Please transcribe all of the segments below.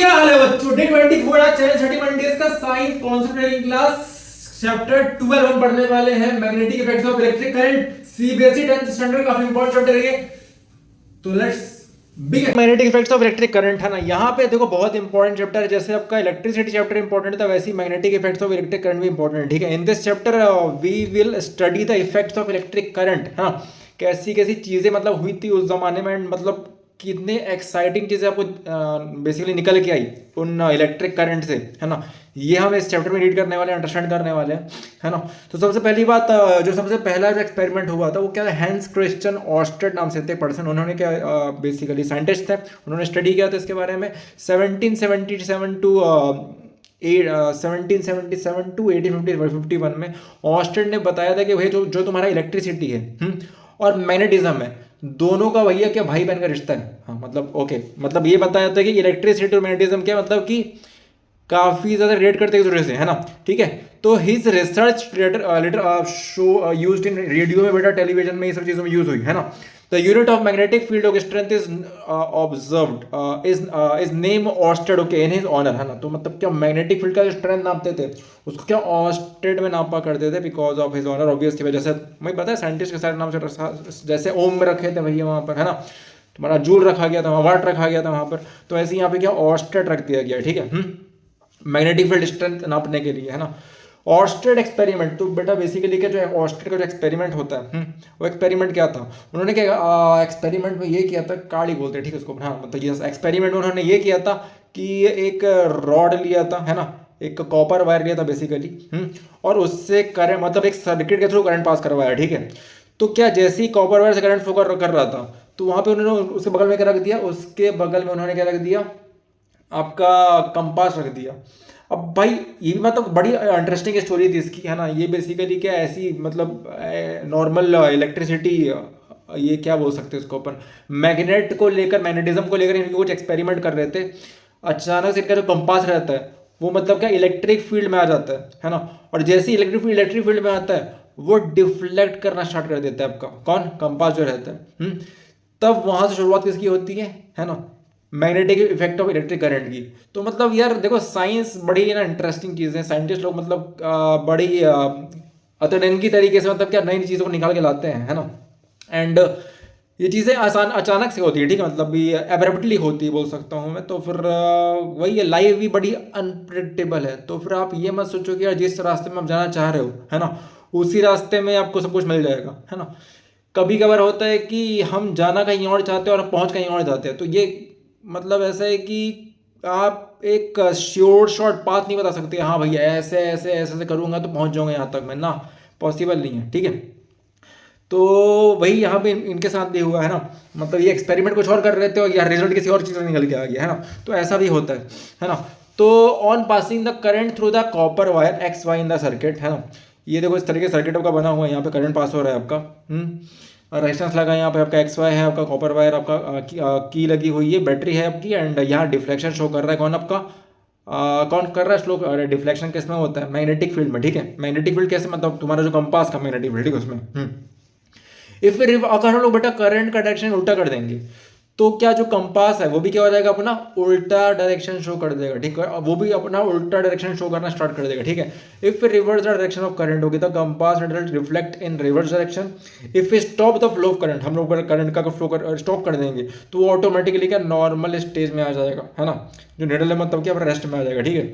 क्या हाल है बच्चों? डे 24 आज चैनल 31 डेज का साइंस कॉन्सेप्ट क्लास चैप्टर 12 हम पढ़ने वाले हैं। Magnetic effects of electric current, CBSE 10th standard काफी इंपॉर्टेंट चैप्टर है ये। तो let's begin. Magnetic effects of electric current है ना, यहाँ पे देखो बहुत इंपॉर्टेंट चैप्टर है। जैसे आपका इलेक्ट्रिसिटी चैप्टर इंपॉर्टेंट था, वैसे ही magnetic effects of electric current भी इंपॉर्टेंट है। ठीक है, in this chapter we will study the effects of electric current. हाँ, कैसी कैसी चीजें मतलब हुई थी उस जमाने में, मतलब कितने एक्साइटिंग चीज़ें आपको बेसिकली निकल के आई उन इलेक्ट्रिक करंट से, है ना। ये हम इस चैप्टर में रीड करने वाले हैं, अंडरस्टैंड करने वाले हैं, है ना। तो सबसे पहली बात, जो सबसे पहला जो एक्सपेरिमेंट हुआ था वो क्या था, हैंस क्रिश्चियन ऑस्टेड नाम से थे पर्सन। उन्होंने क्या बेसिकली साइंटिस्ट थे, उन्होंने स्टडी किया था इसके बारे में 1777 टू 1777 टू 1851 में। ऑस्टेड ने बताया था कि भाई जो तुम्हारा इलेक्ट्रिसिटी है और मैग्नेटिज्म है, दोनों का भैया क्या भाई बहन का रिश्ता है। हाँ मतलब ओके, मतलब ये बताया था कि इलेक्ट्रिसिटी और मैग्नेटिज्म क्या मतलब कि काफ़ी ज़्यादा रिलेट करते हैं एक दूसरे से, है ना। ठीक है, तो his research letter show used in radio में, बेटा टेलीविजन में, ये सब चीज़ों में यूज हुई, है ना। The unit of magnetic field of strength is observed is name oersted, okay, in his honour, है ना। तो मतलब क्या मैग्नेटिक फील्ड का जो स्ट्रेंथ नापते थे उसको क्या ऑस्टेड में नापा करते थे, because of his honour, obvious की वजह से। मैं पता है साइंटिस्ट के सारे नाम से, जैसे ओम में रखे थे भैया वहाँ पर, है ना, तुम्हारा जूल रखा गया था, वाट रखा गया था वहाँ पर, तो ऐसे यहाँ पे क्या ऑस्टेड रख दिया गया। ठीक है, मैग्नेटिक फील्ड स्ट्रेंथ नापने के लिए, है ना। ऑस्टेड एक्सपेरिमेंट, तो बेटा बेसिकली क्या जो ऑस्टेड का जो एक्सपेरिमेंट होता है, वो एक्सपेरिमेंट क्या था, उन्होंने क्या एक्सपेरिमेंट में ये किया था, काड़ी बोलते हैं, ठीक है उसको, हाँ मतलब ये एक्सपेरिमेंट में उन्होंने ये किया था कि एक रॉड लिया था, है ना, एक कॉपर वायर लिया था बेसिकली, और उससे करंट, मतलब एक सर्किट के थ्रू करंट पास करवाया। ठीक है, तो क्या जैसे ही कॉपर वायर से करंट फ्लो कर रहा था, तो वहाँ पे उन्होंने उसके बगल में क्या रख दिया, उसके बगल में उन्होंने क्या रख दिया, आपका कंपास रख दिया। अब भाई ये भी मतलब बड़ी इंटरेस्टिंग स्टोरी थी इसकी, है ना। ये बेसिकली क्या ऐसी मतलब नॉर्मल इलेक्ट्रिसिटी, ये क्या बोल सकते हैं इसको अपन, मैग्नेट को लेकर, मैग्नेटिज्म को लेकर इनके कुछ एक्सपेरिमेंट कर रहे थे। अचानक से इनका जो कंपास रहता है वो मतलब क्या इलेक्ट्रिक फील्ड में आ जाता है ना। और जैसे ही इलेक्ट्रिक फील्ड में आता है वो डिफ्लेक्ट करना स्टार्ट कर देता है आपका, कौन, कंपास जो रहता है। तब वहां से शुरुआत किसकी होती है ना, magnetic effect of electric current की। तो मतलब यार देखो साइंस बड़ी ना इंटरेस्टिंग चीज़ है। साइंटिस्ट लोग मतलब बड़ी अतरंगी तरीके से मतलब क्या नई नई चीज़ों को निकाल के लाते हैं, है ना। एंड ये चीज़ें आसान अचानक से होती है, ठीक है, मतलब ये एब्रप्टली होती है बोल सकता हूँ मैं। तो फिर वही है, लाइफ भी बड़ी अनप्रिडिक्टेबल है। तो फिर आप ये मत सोचो कि यार जिस रास्ते में आप जाना चाह रहे हो, है ना, उसी रास्ते में आपको सब कुछ मिल जाएगा, है ना। कभी कभार होता है कि हम जाना कहीं और चाहते हैं और पहुंच कहीं और जाते हैं। तो ये मतलब ऐसा है कि आप एक श्योर शॉर्ट पाथ नहीं बता सकते, हाँ भैया ऐसे ऐसे ऐसे ऐसे करूँगा तो पहुंच जाऊंगा यहाँ तक मैं, ना पॉसिबल नहीं है। ठीक है, तो वही यहाँ पे इनके साथ भी हुआ, है ना। मतलब ये एक्सपेरिमेंट कुछ और कर रहे थे और यार रिजल्ट किसी और चीज़ से निकल के आ गया, है ना। तो ऐसा भी होता है ना। तो on passing the current through the copper wire X Y in the circuit, है ना। ये देखो इस तरीके सर्किट आपका बना हुआ है, यहाँ पे करंट पास हो रहा है आपका, रेजिस्टेंस लगा है यहाँ पे आपका एक्स वाई है, आपका कॉपर वायर आपका की लगी हुई है, बैटरी है आपकी, एंड यहाँ डिफ्लेक्शन शो कर रहा है, कौन आपका कौन कर रहा है स्लो, डिफ्लेक्शन किसमें होता है, मैग्नेटिक फील्ड में। ठीक है, मैग्नेटिक फील्ड कैसे, मतलब तुम्हारा जो कंपास का मैग्नेटिक फील्ड, ठीक है उसमें। इफ अगर हम लोग बेटा करंट का डायरेक्शन उल्टा कर देंगे तो क्या जो कंपास है वो भी क्या हो जाएगा, अपना उल्टा डायरेक्शन शो कर देगा। ठीक है, वो भी अपना उल्टा डायरेक्शन शो करना स्टार्ट कर देगा। ठीक है, if reverse the direction of current होगी तो compass reflect in reverse direction. If stop the flow of current, हम लोग करंट का फ्लो स्टॉप कर देंगे तो वो ऑटोमेटिकली क्या नॉर्मल स्टेज में आ जाएगा, है ना, जो निडल है मतलब क्या रेस्ट में आ जाएगा। ठीक है,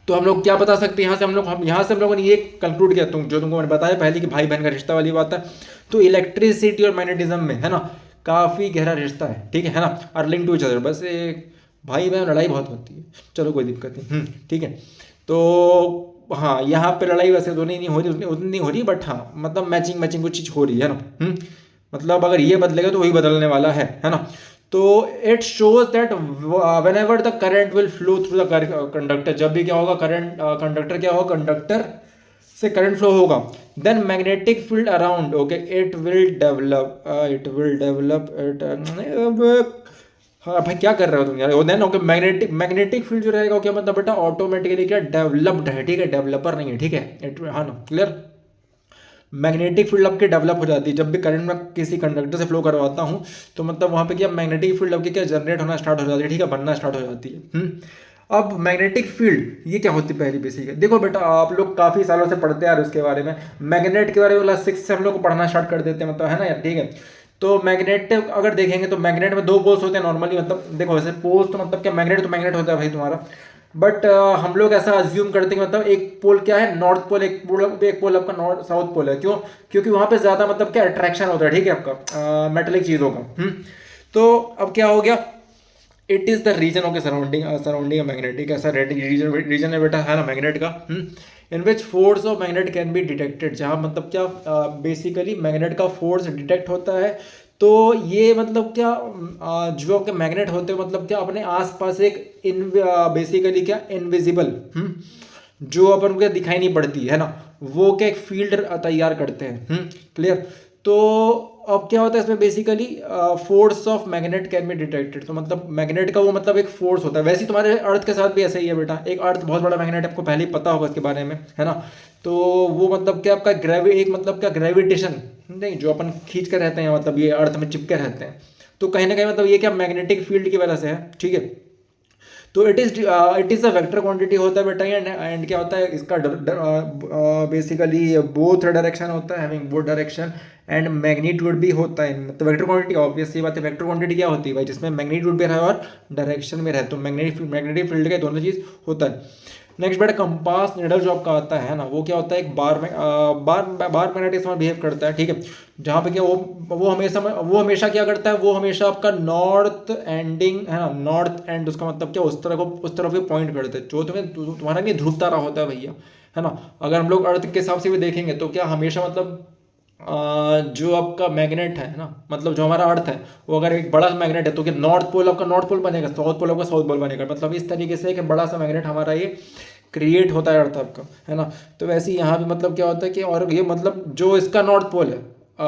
तो हम लोग क्या बता सकते हैं यहाँ से, यहाँ से हम लोगों ने ये कंक्लूड किया, जो तुमको मैंने बताया पहले कि भाई बहन का रिश्ता वाली बात है। तो इलेक्ट्रिसिटी और मैग्नेटिज्म में, है ना, काफ़ी गहरा रिश्ता है। ठीक है ना, और लिंक टू इच अदर, बस एक भाई बहन लड़ाई बहुत होती है, चलो कोई दिक्कत नहीं। ठीक है, तो हाँ यहाँ पे लड़ाई वैसे तो नहीं हो रही, उतनी नहीं हो रही, बट हाँ मतलब मैचिंग कुछ चीज़ हो रही है ना। मतलब अगर ये बदलेगा तो वही बदलने वाला है ना। तो it shows that when ever the current will flow through the conductor, जब भी क्या होगा करंट कंडक्टर क्या होगा, कंडक्टर से करंट फ्लो होगा, then magnetic field around, okay, it will develop it हाँ भाई क्या कर रहे हो तुम यार, देन ओके मैग्नेटिक फील्ड जो रहेगा क्या मतलब बेटा ऑटोमेटिकली क्या डेवलप्ड है। ठीक है, डेवलपर नहीं है। ठीक है, हाँ ना, क्लियर। मैग्नेटिक फील्ड आपकी डेवलप हो जाती है जब भी करंट में किसी कंडक्टर से फ्लो करवाता हूँ, तो मतलब वहाँ पे क्या मैग्नेटिक फील्ड आपकी क्या जनरेट होना स्टार्ट हो जाती है, ठीक है, बनना स्टार्ट हो जाती है। अब मैग्नेटिक फील्ड ये क्या होती है पहली बेसिक है, देखो बेटा आप लोग काफ़ी सालों से पढ़ते आ रहे हो उसके बारे में, मैग्नेट के बारे में क्लास 6 से हम लोग पढ़ना स्टार्ट कर देते हैं, मतलब है ना यार, ठीक है। तो मैग्नेट अगर देखेंगे तो मैग्नेट में दो पोल्स होते हैं नॉर्मली, मतलब देखो वैसे पोल्स तो मतलब क्या मैग्नेट तो मैग्नेट होता है भाई तुम्हारा, बट हम लोग ऐसा अज्यूम करते हैं कि मतलब एक पोल क्या है नॉर्थ पोल, एक पोल आपका नॉर्थ साउथ पोल है, क्यों, क्योंकि वहां पे ज्यादा मतलब क्या अट्रैक्शन होता है, ठीक है, आपका मेटेलिक चीजों का। तो अब क्या हो गया, it is the region of surrounding magnetic, ऐसा रीजन है बेटा, है ना मैग्नेट का, in which force of magnet can be detected, जहाँ मतलब क्या बेसिकली मैग्नेट का फोर्स डिटेक्ट होता है। तो ये मतलब क्या जो आपके मैग्नेट होते हैं मतलब क्या अपने आसपास एक इन बेसिकली क्या इनविजिबल, जो अपन को दिखाई नहीं पड़ती है ना, वो क्या एक फील्ड तैयार करते हैं, क्लियर। तो अब क्या होता है इसमें basically force of magnet can be detected, तो मतलब मैग्नेट का वो मतलब एक फोर्स होता है, वैसे ही तुम्हारे अर्थ के साथ भी ऐसा ही है बेटा, एक अर्थ बहुत बड़ा मैग्नेट आपको पहले ही पता होगा इसके बारे में, है ना। तो वो मतलब क्या आपका एक मतलब क्या ग्रेविटेशन नहीं, जो अपन खींच कर रहते हैं मतलब ये अर्थ में चिपके रहते हैं, तो कहीं ना कहीं मतलब ये क्या मैग्नेटिक फील्ड की वजह से है, ठीक है। तो it is a vector quantity होता है बेटा, एंड क्या होता है इसका बेसिकली बोथ डायरेक्शन होता है, having both direction, and magnitude भी होता है, मतलब वेक्टर क्वांटिटी ऑब्वियस सी बात है, वेक्टर क्वांटिटी क्या होती है भाई, जिसमें मैग्नीट्यूड भी रहे और डायरेक्शन में रहे, तो मैग्नेटिक फील्ड के दोनों चीज़ होता है। नेक्स्ट बेटा कंपास निडल जो आपका आता है ना, वो क्या होता है एक बार में बार मैग्नेटिक समान बिहेव करता है, ठीक है, जहाँ पे क्या वो हमेशा क्या करता है, वो हमेशा आपका नॉर्थ एंडिंग है ना, नॉर्थ एंड उसका मतलब क्या उस तरफ ही पॉइंट करते हैं, जो तुम्हारा नहीं ध्रुव तारा होता है भैया, है ना। अगर हम लोग अर्थ के हिसाब से भी देखेंगे तो क्या हमेशा मतलब जो आपका मैग्नेट है ना, मतलब जो हमारा अर्थ है, वो अगर एक बड़ा सा मैग्नेट है तो क्या नॉर्थ पोल आपका नॉर्थ पोल बनेगा, साउथ पोल आपका साउथ पोल बनेगा, मतलब इस तरीके से कि बड़ा सा मैग्नेट हमारा ये क्रिएट होता है अर्थ आपका, है ना। तो वैसे ही यहाँ भी मतलब क्या होता है कि और ये मतलब जो इसका नॉर्थ पोल है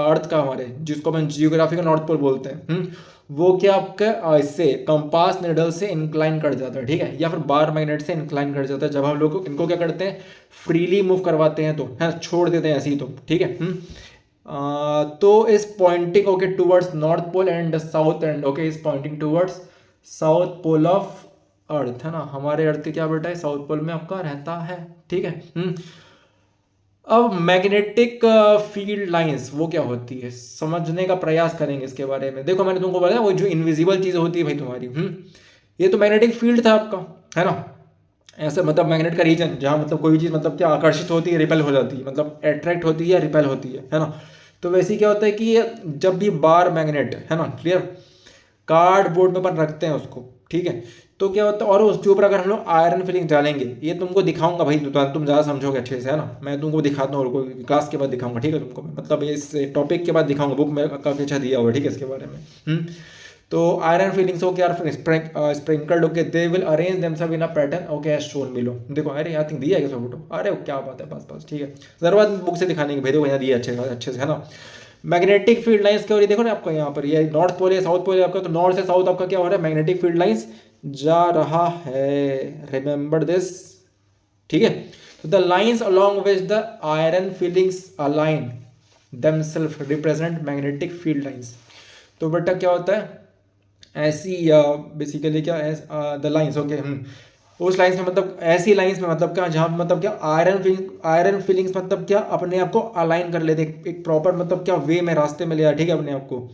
अर्थ का हमारे, जिसको अपन जियोग्राफी का नॉर्थ पोल बोलते हैं, वो क्या आपका इससे कंपास निडल से इंक्लाइन कर जाता है, ठीक है, या फिर बार मैग्नेट से इंक्लाइन कर जाता है, जब हम लोग इनको क्या करते हैं फ्रीली मूव करवाते हैं, तो है छोड़ देते हैं ऐसे ही, तो ठीक है। तो इस pointing okay towards north pole and south end okay is pointing towards south pole of earth, है ना, हमारे अर्थ क्या बेटा है साउथ पोल में आपका रहता है, ठीक है। अब मैग्नेटिक फील्ड लाइंस वो क्या होती है, समझने का प्रयास करेंगे इसके बारे में। देखो मैंने तुमको बताया वो जो इनविजिबल चीज होती है भाई तुम्हारी, ये तो मैग्नेटिक फील्ड था आपका, है ना, ऐसे मतलब मैग्नेट का रीजन जहाँ मतलब कोई चीज़ मतलब क्या आकर्षित होती है रिपेल हो जाती है, मतलब अट्रैक्ट होती है या रिपेल होती है ना। तो वैसे ही क्या होता है कि जब भी बार मैग्नेट है ना, क्लियर, कार्डबोर्ड में अपन रखते हैं उसको, ठीक है, तो क्या होता है और उसके ऊपर अगर हम लोग आयरन फिलिंग डालेंगे, ये तुमको दिखाऊंगा भाई, तुम ज़्यादा समझोगे अच्छे से, है ना, मैं तुमको दिखाता हूँ और क्लास के बाद दिखाऊंगा, ठीक है, तुमको मैं मतलब इस टॉपिक के बाद दिखाऊंगा, बुक में काफ़ी अच्छा दिया हुआ है, ठीक है, इसके बारे में। तो iron filings okay are sprinkled okay they will arrange themselves in a pattern okay as shown below, देखो अरे आई थिंक दिया है फोटो, अरे क्या बात है, बस बस ठीक है, जरूरत बुक से दिखाने की भाई, देखो यहाँ दिया अच्छे से, है ना। मैग्नेटिक फील्ड लाइंस क्या हो रही है देखो ना आपको यहाँ पर, ये नॉर्थ पोल है साउथ पोल है आपका, तो नॉर्थ से साउथ आपका क्या हो रहा है मैग्नेटिक फील्ड लाइंस जा रहा है, रिमेंबर दिस, ठीक है। तो the lines along which the iron filings align themselves represent magnetic field lines. तो बेटा क्या होता है ऐसी बेसिकली क्या द लाइंस ओके, उस लाइंस में मतलब ऐसी लाइंस में मतलब क्या जहाँ मतलब क्या आयरन फीलिंग्स मतलब क्या अपने आप को अलाइन कर लेते, एक प्रॉपर मतलब क्या वे में रास्ते में ले आया, ठीक है, अपने आप को,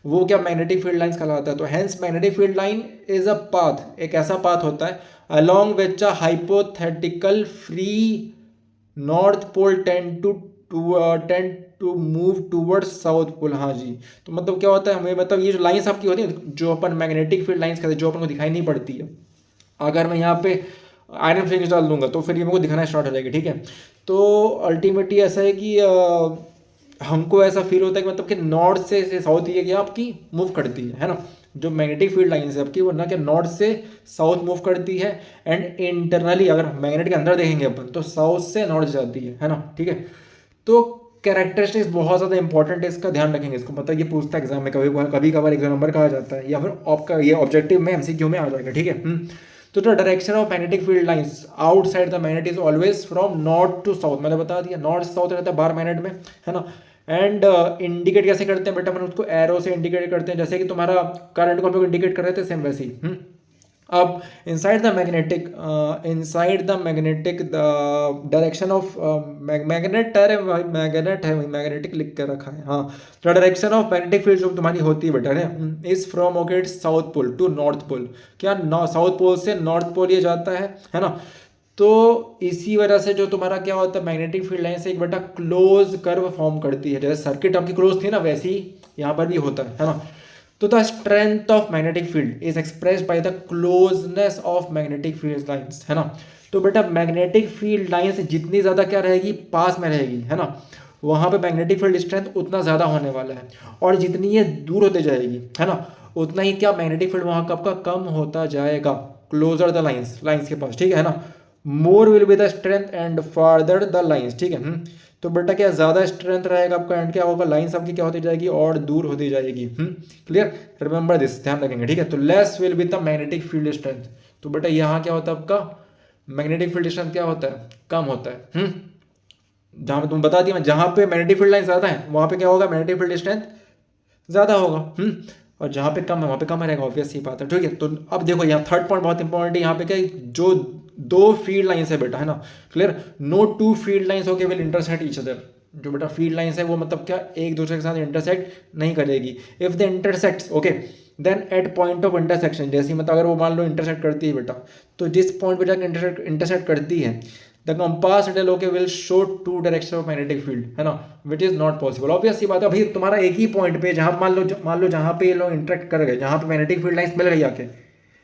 वो क्या मैग्नेटिक फील्ड लाइंस कहलाता है। तो hence magnetic field line is a path, एक ऐसा पाथ होता है along which a hypothetical free north pole tend to move towards south pole, हाँ जी। तो मतलब क्या होता है हमें मतलब ये जो लाइंस आपकी होती है जो अपन मैग्नेटिक फील्ड लाइंस कहते हैं, जो अपन को दिखाई नहीं पड़ती है, अगर मैं यहाँ पे आयरन फिलिंग्स डाल दूंगा तो फिर ये मेरे को दिखाना स्टार्ट हो जाएगी, ठीक है। तो अल्टीमेटली ऐसा है कि हमको ऐसा फील होता है कि मतलब कि नॉर्थ से साउथ ये क्या आपकी मूव करती है ना, जो मैग्नेटिक फील्ड लाइंस है आपकी वो ना कि नॉर्थ से साउथ मूव करती है, एंड इंटरनली अगर मैग्नेट के अंदर देखेंगे अपन तो साउथ से नॉर्थ जाती है ना, ठीक है। तो कैरेक्टरिस्टिक्स बहुत ज़्यादा इंपॉर्टेंट है, इसका ध्यान रखेंगे, इसको मतलब ये पूछता है एग्जाम में कभी कभी कभार एग्जाम नंबर कहा जाता है, या फिर आपका ये ऑब्जेक्टिव में एमसीक्यू में आ जाएगा, ठीक है। तो the direction of magnetic field lines outside the magnet is always from north to south, मैंने बता दिया नॉर्थ साउथ रहता है बाहर मैग्नेट में, है ना। एंड इंडिकेट कैसे करते हैं बेटा, मैंने उसको एरो से इंडिकेट करते हैं, जैसे कि तुम्हारा करंट को हम लोग इंडिकेट कर रहे थे, सेम वैसे ही। अब inside the magnetic the direction of magnet है मैग्नेटिक लिख कर रखा है, हाँ। The direction of magnetic field जो तुम्हारी होती है बेटा है is from okay south pole to north pole, क्या साउथ पोल से नॉर्थ पोल ये जाता है ना। तो इसी वजह से जो तुम्हारा क्या होता है मैग्नेटिक फील्ड लाइन से एक बेटा क्लोज कर्व फॉर्म करती है, जैसे सर्किट आपकी क्लोज थी ना वैसे ही यहाँ पर भी होता है ना। तो the strength of magnetic field is expressed by the closeness of magnetic field lines, है ना। तो बेटा मैग्नेटिक फील्ड लाइंस जितनी ज़्यादा क्या रहेगी, पास में रहेगी, है ना, वहाँ पे मैग्नेटिक फील्ड स्ट्रेंथ उतना ज़्यादा होने वाला है। और जितनी ये दूर होते जाएगी, है ना, उतना ही क्या मैग्नेटिक फील्ड वहाँ का आपका कम होता जाएगा, क्लोजर द लाइंस के पास, ठीक है ना। More will be the strength and farther the lines, ठीक है। तो बेटा क्या ज़्यादा स्ट्रेंथ रहेगा आपका एंड क्या होगा, लाइंस आपकी क्या होती जाएगी और दूर होती जाएगी। क्लियर, रिमेंबर दिस, ध्यान रखेंगे, ठीक है। तो less will be the magnetic field strength, तो बेटा यहाँ क्या होता है आपका मैग्नेटिक फील्ड स्ट्रेंथ क्या होता है, कम होता है। जहाँ पे तुम बता दिया मैं, जहाँ पे मैग्नेटिक फील्ड लाइन ज़्यादा है वहाँ पे क्या होगा, मैग्नेटिक फील्ड स्ट्रेंथ ज़्यादा होगा। और जहाँ पे कम है वहाँ पे कम रहेगा, ऑब्वियस सी बात है, ठीक है। तो अब देखो यहाँ थर्ड पॉइंट बहुत इंपॉर्टेंट है, यहाँ पे क्या जो दो फील्ड लाइंस है बेटा, है ना, clear, no two field lines okay will intersect each other. जो बेटा फील्ड लाइंस है वो मतलब क्या एक दूसरे के साथ इंटरसेक्ट नहीं करेगी। If the intersects okay then at point of intersection, जैसे मतलब अगर वो मान लो इंटरसेक्ट करती है बेटा, तो जिस पॉइंट पे जाकर इंटरसेक्ट करती है the compass needle okay will show to direction of magnetic field, है ना, which is not possible. Obvious सी बात है, भाई तुम्हारा एक ही पॉइंट पे जहाँ मान लो जहाँ पे ये लोग इंटरेक्ट कर गए, जहाँ पे मैग्नेटिक फील्ड लाइंस मिल गई आके,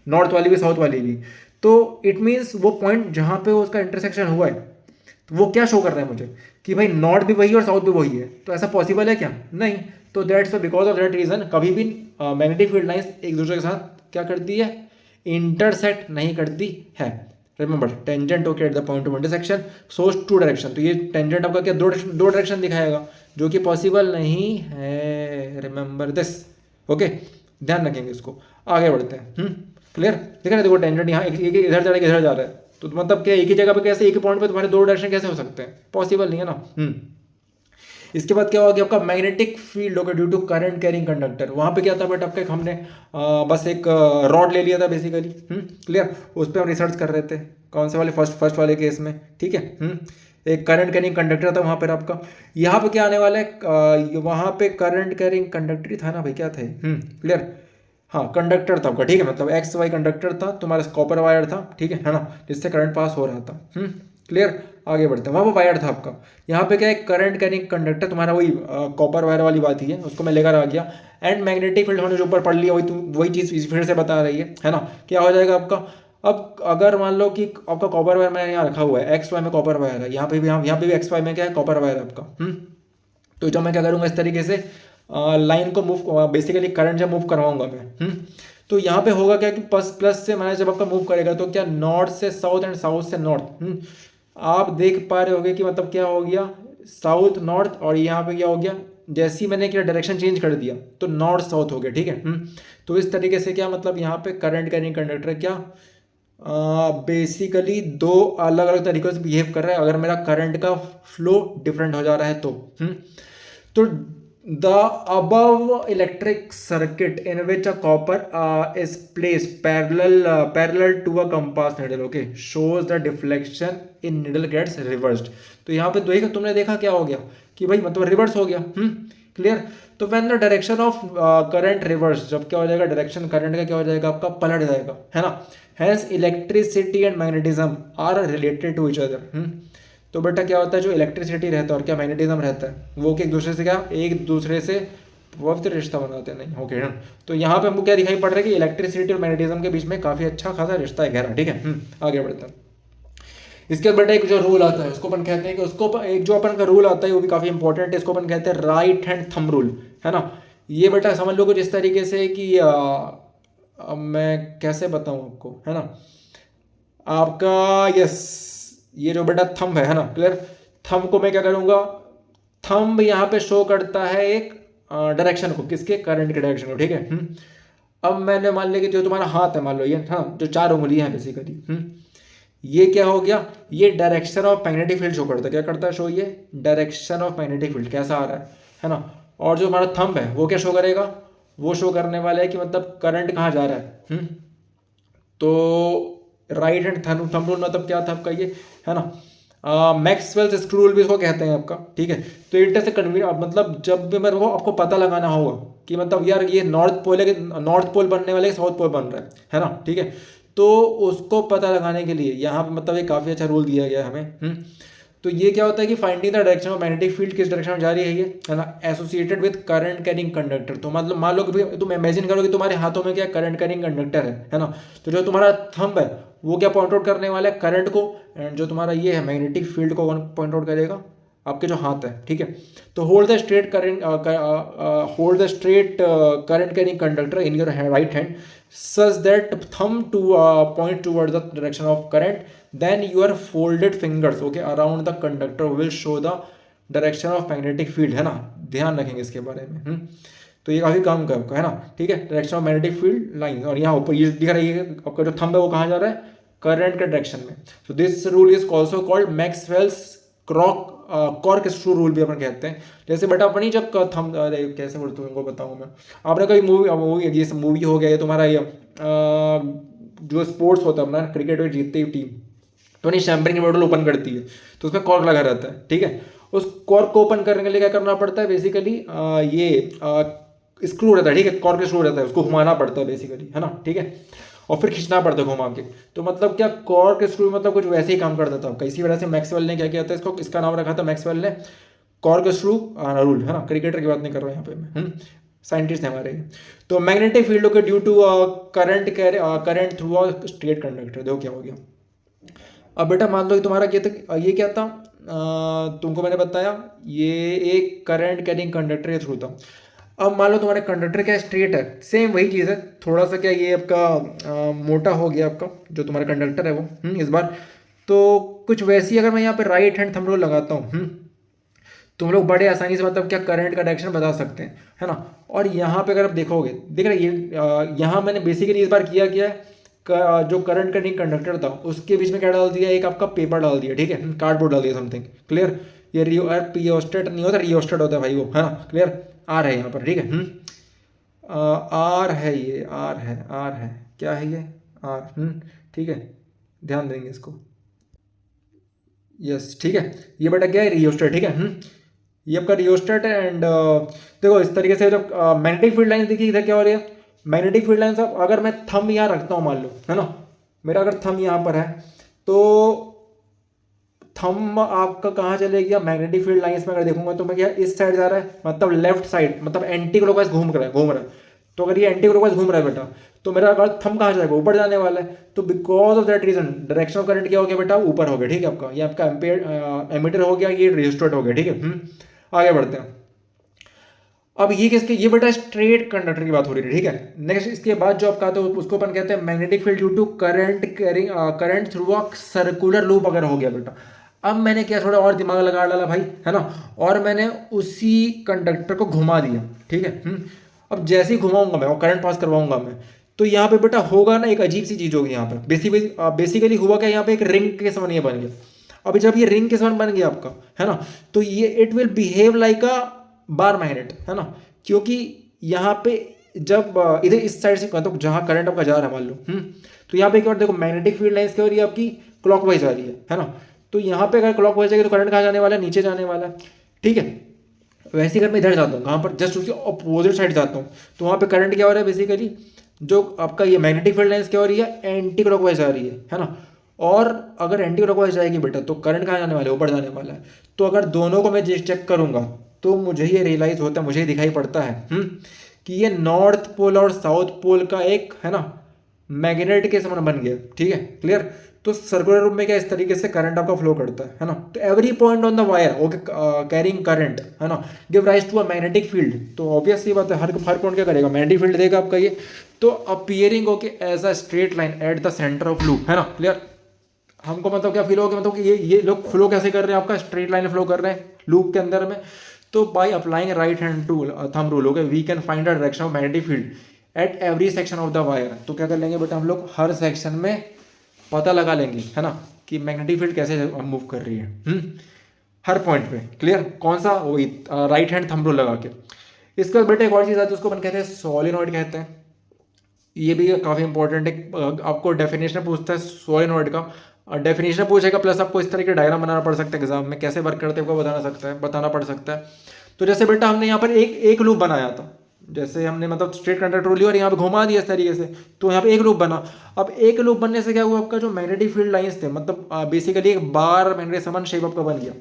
नॉर्थ वाली भी साउथ वाली भी, तो इट मीन्स वो पॉइंट जहाँ पे उसका इंटरसेक्शन हुआ है, तो वो क्या शो कर रहा है मुझे कि भाई नॉर्थ भी वही है और साउथ भी वही है। तो ऐसा पॉसिबल है क्या, नहीं। तो that's because of that reason कभी भी मैग्नेटिक फील्ड लाइंस एक दूसरे के साथ क्या करती है, इंटरसेक्ट नहीं करती है। Remember tangent okay at the point of intersection shows two direction, तो ये टेंजेंट आपका क्या दो डायरेक्शन दिखाएगा, जो कि पॉसिबल नहीं है। रिमेंबर दिस, ओके, ध्यान रखेंगे इसको। आगे बढ़ते हैं। क्लियर, देख रहे देखो टेंजेंट यहाँ एक इधर जा रहा है इधर जा रहा है, तो मतलब क्या एक ही जगह पे कैसे एक ही पॉइंट पे तुम्हारे दो डायरेक्शन कैसे हो सकते हैं, पॉसिबल नहीं है ना। इसके बाद क्या होगा आपका मैग्नेटिक फील्ड होगा due to current carrying conductor. वहाँ पे क्या था बट आपका हमने बस एक रॉड ले लिया था बेसिकली। क्लियर, उस पर हम रिसर्च कर रहे थे, कौन से वाले फर्स्ट वाले केस में, ठीक है। एक करंट कैरिंग कंडक्टर था वहाँ पर आपका। यहाँ पे क्या आने वाला है, वहाँ पे करंट कैरिंग कंडक्टर ही था ना भाई, क्या था। क्लियर, हाँ कंडक्टर था आपका, ठीक है, मतलब एक्स वाई कंडक्टर था तुम्हारा, कॉपर वायर था, ठीक है ना, जिससे करंट पास हो रहा था। क्लियर, आगे बढ़ते हैं। वहाँ पर वायर था आपका, यहाँ पे क्या है करंट कैरिंग कंडक्टर तुम्हारा, वही कॉपर वायर वाली बात ही है, उसको मैं लेकर आ गया। एंड मैग्नेटिक फील्ड हमने जो ऊपर पढ़ लिया वही चीज़ फिर से बता रही है ना। क्या हो जाएगा आपका, अब अगर मान लो कि आपका कॉपर वायर मैंने यहाँ रखा हुआ है, एक्स वाई में कॉपर वायर है, यहाँ पे भी एक्स वाई में क्या है कॉपर वायर है आपका। तो जब मैं क्या करूँगा इस तरीके से लाइन को मूव, बेसिकली करंट जब मूव करवाऊंगा मैं, तो यहाँ पे होगा क्या कि प्लस से माइनस जब आपका मूव करेगा तो क्या नॉर्थ से साउथ एंड साउथ से नॉर्थ, आप देख पा रहे होगे कि मतलब क्या हो गया साउथ नॉर्थ, और यहाँ पे क्या हो गया जैसे ही मैंने क्या डायरेक्शन चेंज कर दिया तो नॉर्थ साउथ हो गया, ठीक है। तो इस तरीके से क्या मतलब यहाँ पे करंट कैरिंग कंडक्टर क्या बेसिकली दो अलग अलग तरीक़ों से बिहेव कर रहा है, अगर मेरा करंट का फ्लो डिफरेंट हो जा रहा है तो the above electric circuit in which a copper is place parallel to a compass needle okay shows the deflection in needle gets reversed. तो यहाँ पे देखा तुमने देखा क्या हो गया कि भाई मतलब रिवर्स हो गया। क्लियर, तो when the direction of current reverse, जब क्या हो जाएगा डायरेक्शन करंट का क्या हो जाएगा आपका पलट जाएगा, है ना। Hence electricity and magnetism are related to each other. तो बेटा क्या होता है जो इलेक्ट्रिसिटी रहता है और क्या मैग्नेटिज्म रहता है वो कि एक दूसरे से पवित्र रिश्ता बनाते नहीं, ओके। तो यहाँ पे हमको क्या दिखाई पड़ रहा है कि इलेक्ट्रिसिटी और मैग्नेटिज्म के बीच में काफ़ी अच्छा खासा रिश्ता है गहरा, ठीक है। आगे बढ़ते हैं। इसके बाद बेटा एक जो रूल आता है उसको अपन कहते हैं कि उसको एक जो अपन का रूल आता है वो भी काफ़ी इंपॉर्टेंट है, इसको अपन कहते हैं राइट हैंड थंब रूल, है ना। ये बेटा समझ लो कुछ इस तरीके से कि अब मैं कैसे बताऊँ आपको, है ना, आपका यस ये जो बेटा थंब है ना, क्लियर, थंब को मैं क्या करूँगा, थंब यहाँ पे शो करता है एक डायरेक्शन को, किसके करंट के डायरेक्शन को, ठीक है। अब मैंने मान लिया कि जो तुम्हारा हाथ है मान लो ये, हाँ, जो 4 उंगलियां हैं बेसिकली, ये क्या हो गया, ये direction of magnetic field show करता है। क्या करता है शो, ये डायरेक्शन ऑफ मैग्नेटिक फील्ड कैसा आ रहा है ना। और जो हमारा थंब है वो क्या शो करेगा, वो शो करने वाला है कि मतलब करंट कहाँ जा रहा है। तो राइट हैंड थंब रूल मतलब क्या था आपका ये, है ना, मैक्सवेल्स स्क्रू रूल भी इसको कहते हैं आपका, ठीक है। तो इट से मतलब जब भी मेरे को आपको पता लगाना होगा कि मतलब यार ये नॉर्थ पोल है कि नॉर्थ पोल बनने वाले साउथ पोल बन रहा है ना, ठीक है। तो उसको पता लगाने के लिए यहाँ पे मतलब ये काफ़ी अच्छा रूल दिया गया है हमें। तो ये क्या होता है कि finding the direction of magnetic field किस डायरेक्शन में जा रही है ये, है ना, associated with current carrying conductor. तो मतलब मान लो कि तुम इमेजिन करो कि तुम्हारे हाथों में क्या करंट कैरिंग कंडक्टर है ना। तो जो तुम्हारा थंब है वो क्या पॉइंट आउट करने वाला है, करंट को, एंड जो तुम्हारा ये है मैग्नेटिक फील्ड को पॉइंट आउट करेगा, आपके जो हाथ है, ठीक है। तो hold the straight current, hold the straight current carrying conductor in your right hand such that thumb to point towards the direction of current, then your folded fingers okay around the conductor will show the direction of magnetic field, है ना। ध्यान रखेंगे इसके बारे में। तो ये काफ़ी काम का आपका, है ना, ठीक है। Direction of magnetic field line, और यहाँ ऊपर ये दिख रहा है आपका जो थंब है वो कहाँ जा रहा है, करंट के डायरेक्शन में। तो this rule is also called Maxwell's cork screw rule भी अपन कहते हैं। जैसे बेटा अपनी जब थंब, अरे कैसे बोलते तुमको बताऊँ मैं, आपने कोई मूवी जैसे मूवी हो गया, ये तुम्हारा ये जो स्पोर्ट्स होता है अपना क्रिकेट में जीतती हुई टीम, तो नहीं शैम्पेन की बोतल ओपन करती है तो उसमें कॉर्क लगा रहता है, ठीक है। उस कॉर्क को ओपन करने के लिए क्या करना पड़ता है बेसिकली, ये स्क्रू रहता है, ठीक है, कॉर्क स्क्रू रहता है, उसको घुमाना पड़ता है बेसिकली, है ना, ठीक है, और फिर खींचना पड़ता है घुमा के। तो मतलब क्या कॉर्क स्क्रू मतलब कुछ वैसे ही काम करता था आपका। इसी वजह से मैक्सवेल ने क्या किया था, इसको इसका नाम रखा था मैक्सवेल ने कॉर्क स्क्रू रूल, है ना। क्रिकेटर की बात नहीं कर रहा यहाँ पे मैं, साइंटिस्ट है हमारे। तो मैग्नेटिक फील्ड के due to current through a straight conductor, देखो क्या हो गया। अब बेटा मान लो कि तुम्हारा ये क्या था, तुमको मैंने बताया ये एक करंट कैरिंग कंडक्टर के थ्रू था। अब मान लो तुम्हारे कंडक्टर क्या स्ट्रेट है, सेम वही चीज़ है, थोड़ा सा क्या ये आपका मोटा हो गया आपका जो तुम्हारा कंडक्टर है वो, इस बार। तो कुछ वैसी अगर मैं यहाँ पे राइट हैंड थंब रूल लगाता हूँ, तुम लोग बड़े आसानी से मतलब क्या करंट का डायरेक्शन बता सकते हैं, है ना। और यहाँ पे अगर आप देखोगे, देख रहे ये यहाँ मैंने बेसिकली इस बार किया है जो करंट कटिंग कंडक्टर था उसके बीच में क्या डाल दिया, एक आपका पेपर डाल दिया, ठीक है, कार्डबोर्ड डाल दिया समथिंग, क्लियर। ये रियोस्टेट नहीं होता, रियोस्टेट होता है भाई वो, है ना, क्लियर। आर है यहाँ पर, ठीक है, आर है, ये आर है, क्या है ये, आर, ठीक है, ध्यान देंगे इसको, यस, ठीक है। ये बेटा क्या है, रियोस्टेट, ठीक है, ये आपका रियोस्टेट है। एंड देखो इस तरीके से जब मैग्नेटिक फील्ड लाइन देखिए इधर क्या हो रही है, मैग्नेटिक फील्ड लाइन साहब अगर मैं थंब यहाँ रखता हूँ मान लो, है ना, मेरा अगर थंब यहाँ पर है तो थंब आपका कहाँ चले गया, मैग्नेटिक फील्ड लाइंस में अगर देखूंगा तो मैं क्या इस साइड जा रहा है, मतलब लेफ्ट साइड, मतलब एंटी क्लॉकवाइज घूम रहा है। तो अगर ये एंटी क्लॉकवाइज घूम रहा है बेटा, तो मेरा अगर थंब कहाँ जाएगा, ऊपर जाने वाला है। तो because of that reason direction of current क्या हो गया बेटा, ऊपर हो गया, ठीक है। आपका ये आपका एमीटर हो गया, ये रेजिस्टर हो गया, ठीक है। आगे बढ़ते हैं। अब ये किसके, ये बेटा स्ट्रेट कंडक्टर की बात हो रही है, ठीक है। नेक्स्ट इसके बाद जो आप कहते हो उसको अपन कहते हैं magnetic field due to current through a circular loop अगर हो गया बेटा। अब मैंने क्या थोड़ा और दिमाग लगा डाला भाई, है ना, और मैंने उसी कंडक्टर को घुमा दिया, ठीक है। अब जैसे ही घुमाऊंगा मैं और करंट पास करवाऊंगा मैं, तो यहाँ पे बेटा होगा ना एक अजीब सी चीज़ होगी यहाँ पे। बेसिकली हुआ क्या, यहाँ पे एक रिंग के समान ये बन गया। अभी जब ये रिंग के समान बन गया आपका, है ना, तो ये it will behave like a bar magnet, है ना, क्योंकि यहाँ पे जब इधर इस साइड से मतलब जहाँ करंट आपका जा रहा है मान लो, तो यहाँ पे एक बार देखो मैग्नेटिक फील्ड लाइंस क्या हो रही है आपकी, क्लॉकवाइज आ रही है ना। तो यहाँ पे अगर क्लॉकवाइज जाएगी तो करंट कहाँ जाने वाला है, नीचे जाने वाला है, ठीक है। वैसे ही अगर मैं इधर जाता हूँ, कहाँ पर, जस्ट उसके अपोजिट साइड जाता हूँ, तो वहाँ पे करंट क्या हो रहा है बेसिकली, जो आपका ये मैग्नेटिक फील्ड लाइंस क्या हो रही है, एंटी क्लॉकवाइज आ रही है ना। और अगर एंटी क्लॉकवाइज जाएगी बेटा तो करंट कहाँ जाने वाला है, ऊपर जाने वाला है। तो अगर दोनों को मैं चेक करूंगा तो मुझे ये रियलाइज होता है, मुझे दिखाई पड़ता है कि ये नॉर्थ पोल और साउथ पोल का एक, है ना, मैग्नेट के समान बन गया, ठीक है, क्लियर। तो सर्कुलर रूप में क्या इस तरीके से करंट आपका फ्लो करता है ना। तो every point on the wire okay carrying current, है ना, give rise to a magnetic field. तो ऑब्वियसली बात है, हर पॉइंट क्या करेगा, मैग्नेटिक फील्ड देगा आपका ये। तो appearing okay as a straight line at the centre of loop, है ना, क्लियर। हमको मतलब क्या फील होगा, मतलब कि ये लोग फ्लो कैसे कर रहे हैं, आपका स्ट्रेट लाइन फ्लो कर रहे हैं लूप के अंदर में। तो by applying right hand rule thumb rule okay we can find the direction of magnetic field at every section of the wire. तो क्या कर लेंगे बेटा हम लोग हर सेक्शन में पता लगा लेंगे, है ना, कि मैग्नेटिक फील्ड कैसे मूव कर रही है। हर पॉइंट पे क्लियर। कौन सा, वही राइट हैंड थंब रूल लगा के। इसके बाद बेटा एक और चीज़ आती है, उसको अपन कहते हैं सोलिनॉइड कहते हैं। ये भी काफ़ी इंपॉर्टेंट है, आपको डेफिनेशन पूछता है सोलिनॉइड का, डेफिनेशन पूछेगा प्लस आपको इस तरह के डायग्राम बनाना पड़ सकता है एग्जाम में, कैसे वर्क करते हैं आपको बताना पड़ सकता है। तो जैसे बेटा हमने यहाँ पर एक लूप बनाया था, जैसे हमने मतलब स्ट्रेट कंडक्टर लिया और यहाँ पे घुमा दिया इस तरीके से, तो यहाँ पे एक लूप बना। अब एक लूप बनने से क्या हुआ, आपका जो मैग्नेटिक फील्ड लाइंस थे, मतलब बेसिकली एक बार मैग्नेटिक समान शेप आपका बन गया।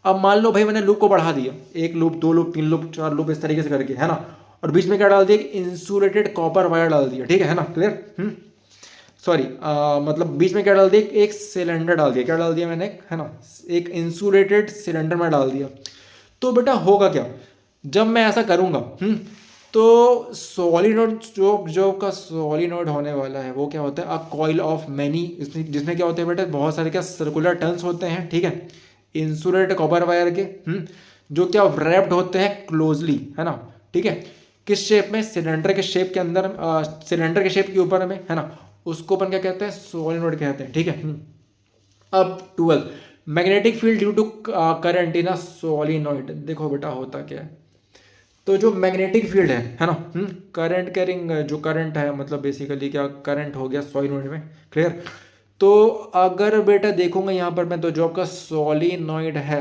अब मान लो भाई मैंने लूप को बढ़ा दिया, एक लूप, दो लूप, तीन लूप, चार लूप, इस तरीके से करके, है ना, और बीच में क्या डाल दिया, इंसुलेटेड कॉपर वायर डाल दिया, ठीक है ना, क्लियर। सॉरी, मतलब बीच में क्या डाल दिया, एक सिलेंडर डाल दिया, क्या डाल दिया मैंने, है ना, एक इंसुलेटेड सिलेंडर में डाल दिया। तो बेटा होगा क्या, जब मैं ऐसा करूंगा, तो सॉलिनॉइड जो का सॉलिनॉइड होने वाला है वो क्या होता है, अ कॉइल ऑफ मैनी, जिसमें क्या होते हैं बेटा, बहुत सारे क्या सर्कुलर टर्न्स होते हैं, ठीक है, इंसुलेटेड कॉपर वायर के, जो क्या रैप्ड होते हैं क्लोजली, है ना, ठीक है, किस शेप में, सिलेंडर के शेप के अंदर, सिलेंडर के शेप के ऊपर में, है ना, उसको अपन क्या कहते हैं, सोलिनॉइड कहते हैं, ठीक है। अब 12, magnetic field due to current in a solenoid. देखो बेटा होता क्या है, तो जो मैग्नेटिक फील्ड है ना, करंट कैरिंग, जो करंट है, मतलब बेसिकली क्या करंट हो गया सोलिनॉइड में, क्लियर। तो अगर बेटा देखूंगा यहाँ पर मैं, तो जो आपका सोलिनॉइड है,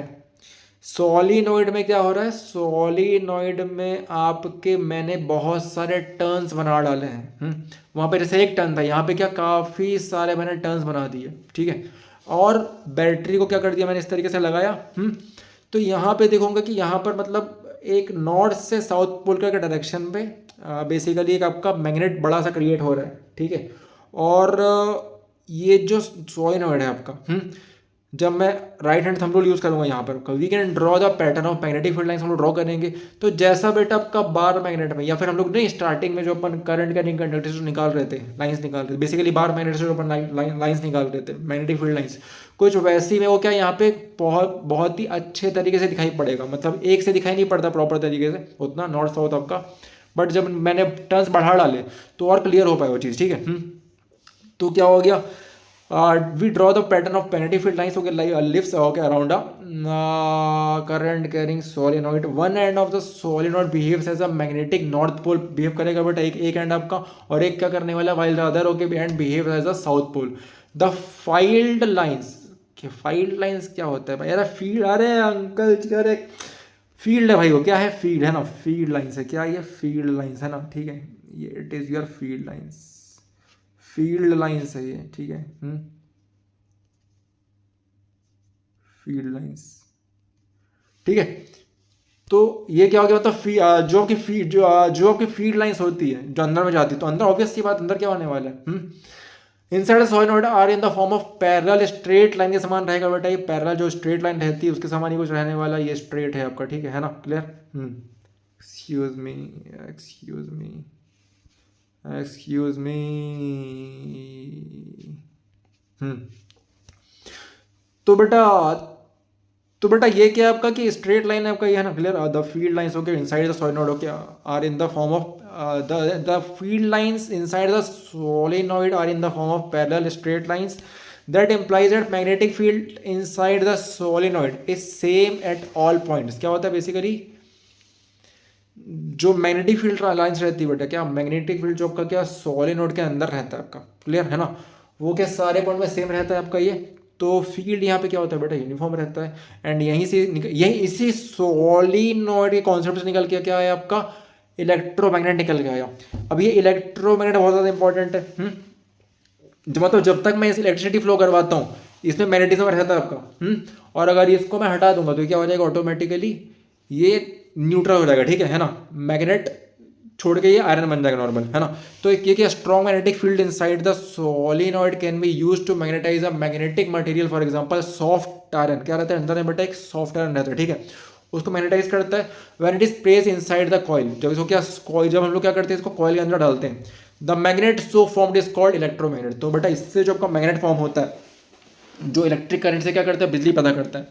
सोलिनॉइड में क्या हो रहा है, सोलिनॉइड में आपके मैंने बहुत सारे टर्न्स बना डाले हैं। वहाँ पे जैसे एक टर्न था, यहाँ पे क्या काफ़ी सारे मैंने टर्न्स बना दिए, ठीक है। और बैटरी को क्या कर दिया मैंने, इस तरीके से लगाया। तो यहाँ पे देखूंगा कि यहाँ पर मतलब एक नॉर्थ से साउथ पोल का डायरेक्शन पे बेसिकली एक आपका मैग्नेट बड़ा सा क्रिएट हो रहा है, ठीक है। और ये जो सोलिनॉइड है आपका, जब मैं right hand thumb rule use करूंगा यहाँ पर, we can draw the pattern of magnetic field lines, हम लोग ड्रॉ करेंगे। तो जैसा बेटा आपका बार मैग्नेट में, या फिर हम लोग नहीं स्टार्टिंग में जो अपन करंट कैरिंग कंडक्टर से निकाल रहे थे, लाइंस निकाल रहे थे, बेसिकली बार मैग्नेट से जो अपन लाइंस निकाल रहे थे, मैग्नेटिक फील्ड लाइंस, कुछ वैसी में वो क्या यहाँ पे बहुत ही अच्छे तरीके से दिखाई पड़ेगा, मतलब एक से दिखाई नहीं पड़ता प्रॉपर तरीके से उतना नॉर्थ साउथ आपका, बट जब मैंने टर्न्स बढ़ा डाले तो और क्लियर हो पाए वो चीज़, ठीक है। तो क्या हो गया, we draw the pattern of magnetic field lines, okay, like ellipse, okay, around a current carrying solenoid. One end of the solenoid behaves as a magnetic north pole, behave करेगा बेटा एक एंड आपका, और एक क्या करने वाला, while the other okay end behaves as a south pole. The field lines, filed lines क्या होता है भाई, अरे फील्ड, अरे अंकल जी, अरे फील्ड है भाई, वो क्या है, फील्ड है ना, फील्ड लाइंस है, क्या ये फील्ड लाइंस है ना, ठीक है, ये it is your field lines, field lines है ये, ठीक है। फील्ड लाइंस, ठीक है। तो ये क्या हो गया, मतलब जो आपकी फीड जो आपकी फील्ड लाइंस होती है जो अंदर में जाती है, तो अंदर ऑब्वियस सी बात, अंदर क्या होने वाला है, inside solenoid are in the form of parallel straight line के समान रहेगा बेटा, ये पैरेलल जो स्ट्रेट लाइन रहती है उसके समान ही कुछ रहने वाला, ये स्ट्रेट है आपका, ठीक है ना, clear. Excuse me, excuse me, excuse me. तो बेटा ये क्या है आपका, कि स्ट्रेट लाइन है आपका, ये है ना, clear. The field lines okay inside the solenoid okay are in the form of the field lines inside the solenoid are in the form of parallel straight lines. That implies that magnetic field inside the solenoid is same at all points. क्या होता है basically, जो magnetic field lines रहती है बेटा, क्या magnetic field जो आपका क्या सोलिनॉइड के अंदर रहता है आपका, क्लियर है ना, वो क्या सारे पॉइंट में सेम रहता है आपका ये। तो फील्ड यहाँ पे क्या होता है बेटा, यूनिफॉर्म रहता है। एंड यही इसी सोलिनॉइड के कॉन्सेप्ट से निकल के क्या है आपका, इलेक्ट्रोमैग्नेट निकल के आया। अब ये इलेक्ट्रोमैग्नेट बहुत ज़्यादा इंपॉर्टेंट है। मतलब जब तक मैं इस इलेक्ट्रिसिटी फ्लो करवाता हूँ, इसमें मैग्नेटिज्म रहता है आपका, और अगर इसको मैं हटा दूंगा तो क्या हो जाएगा, ऑटोमेटिकली ये न्यूट्रल हो जाएगा, ठीक है ना, मैग्नेट छोड़ के ये आयरन बन जाएगा नॉर्मल, है ना। तो ये क्या, strong magnetic field inside the solenoid can be used to magnetise a magnetic material, for example soft iron, क्या रहता है अंदर में बेटा, एक सॉफ्ट आयरन रहता है, ठीक है, उसको मैग्नेटाइज करता है। When it is place inside the coil, जब इसको क्या कॉइल, जब हम लोग क्या करते हैं इसको कॉइल के अंदर डालते हैं, the magnet so formed is called electromagnet. तो बेटा इससे जो आपका मैग्नेट फॉर्म होता है, जो इलेक्ट्रिक करंट से क्या करता है, बिजली पैदा करता है।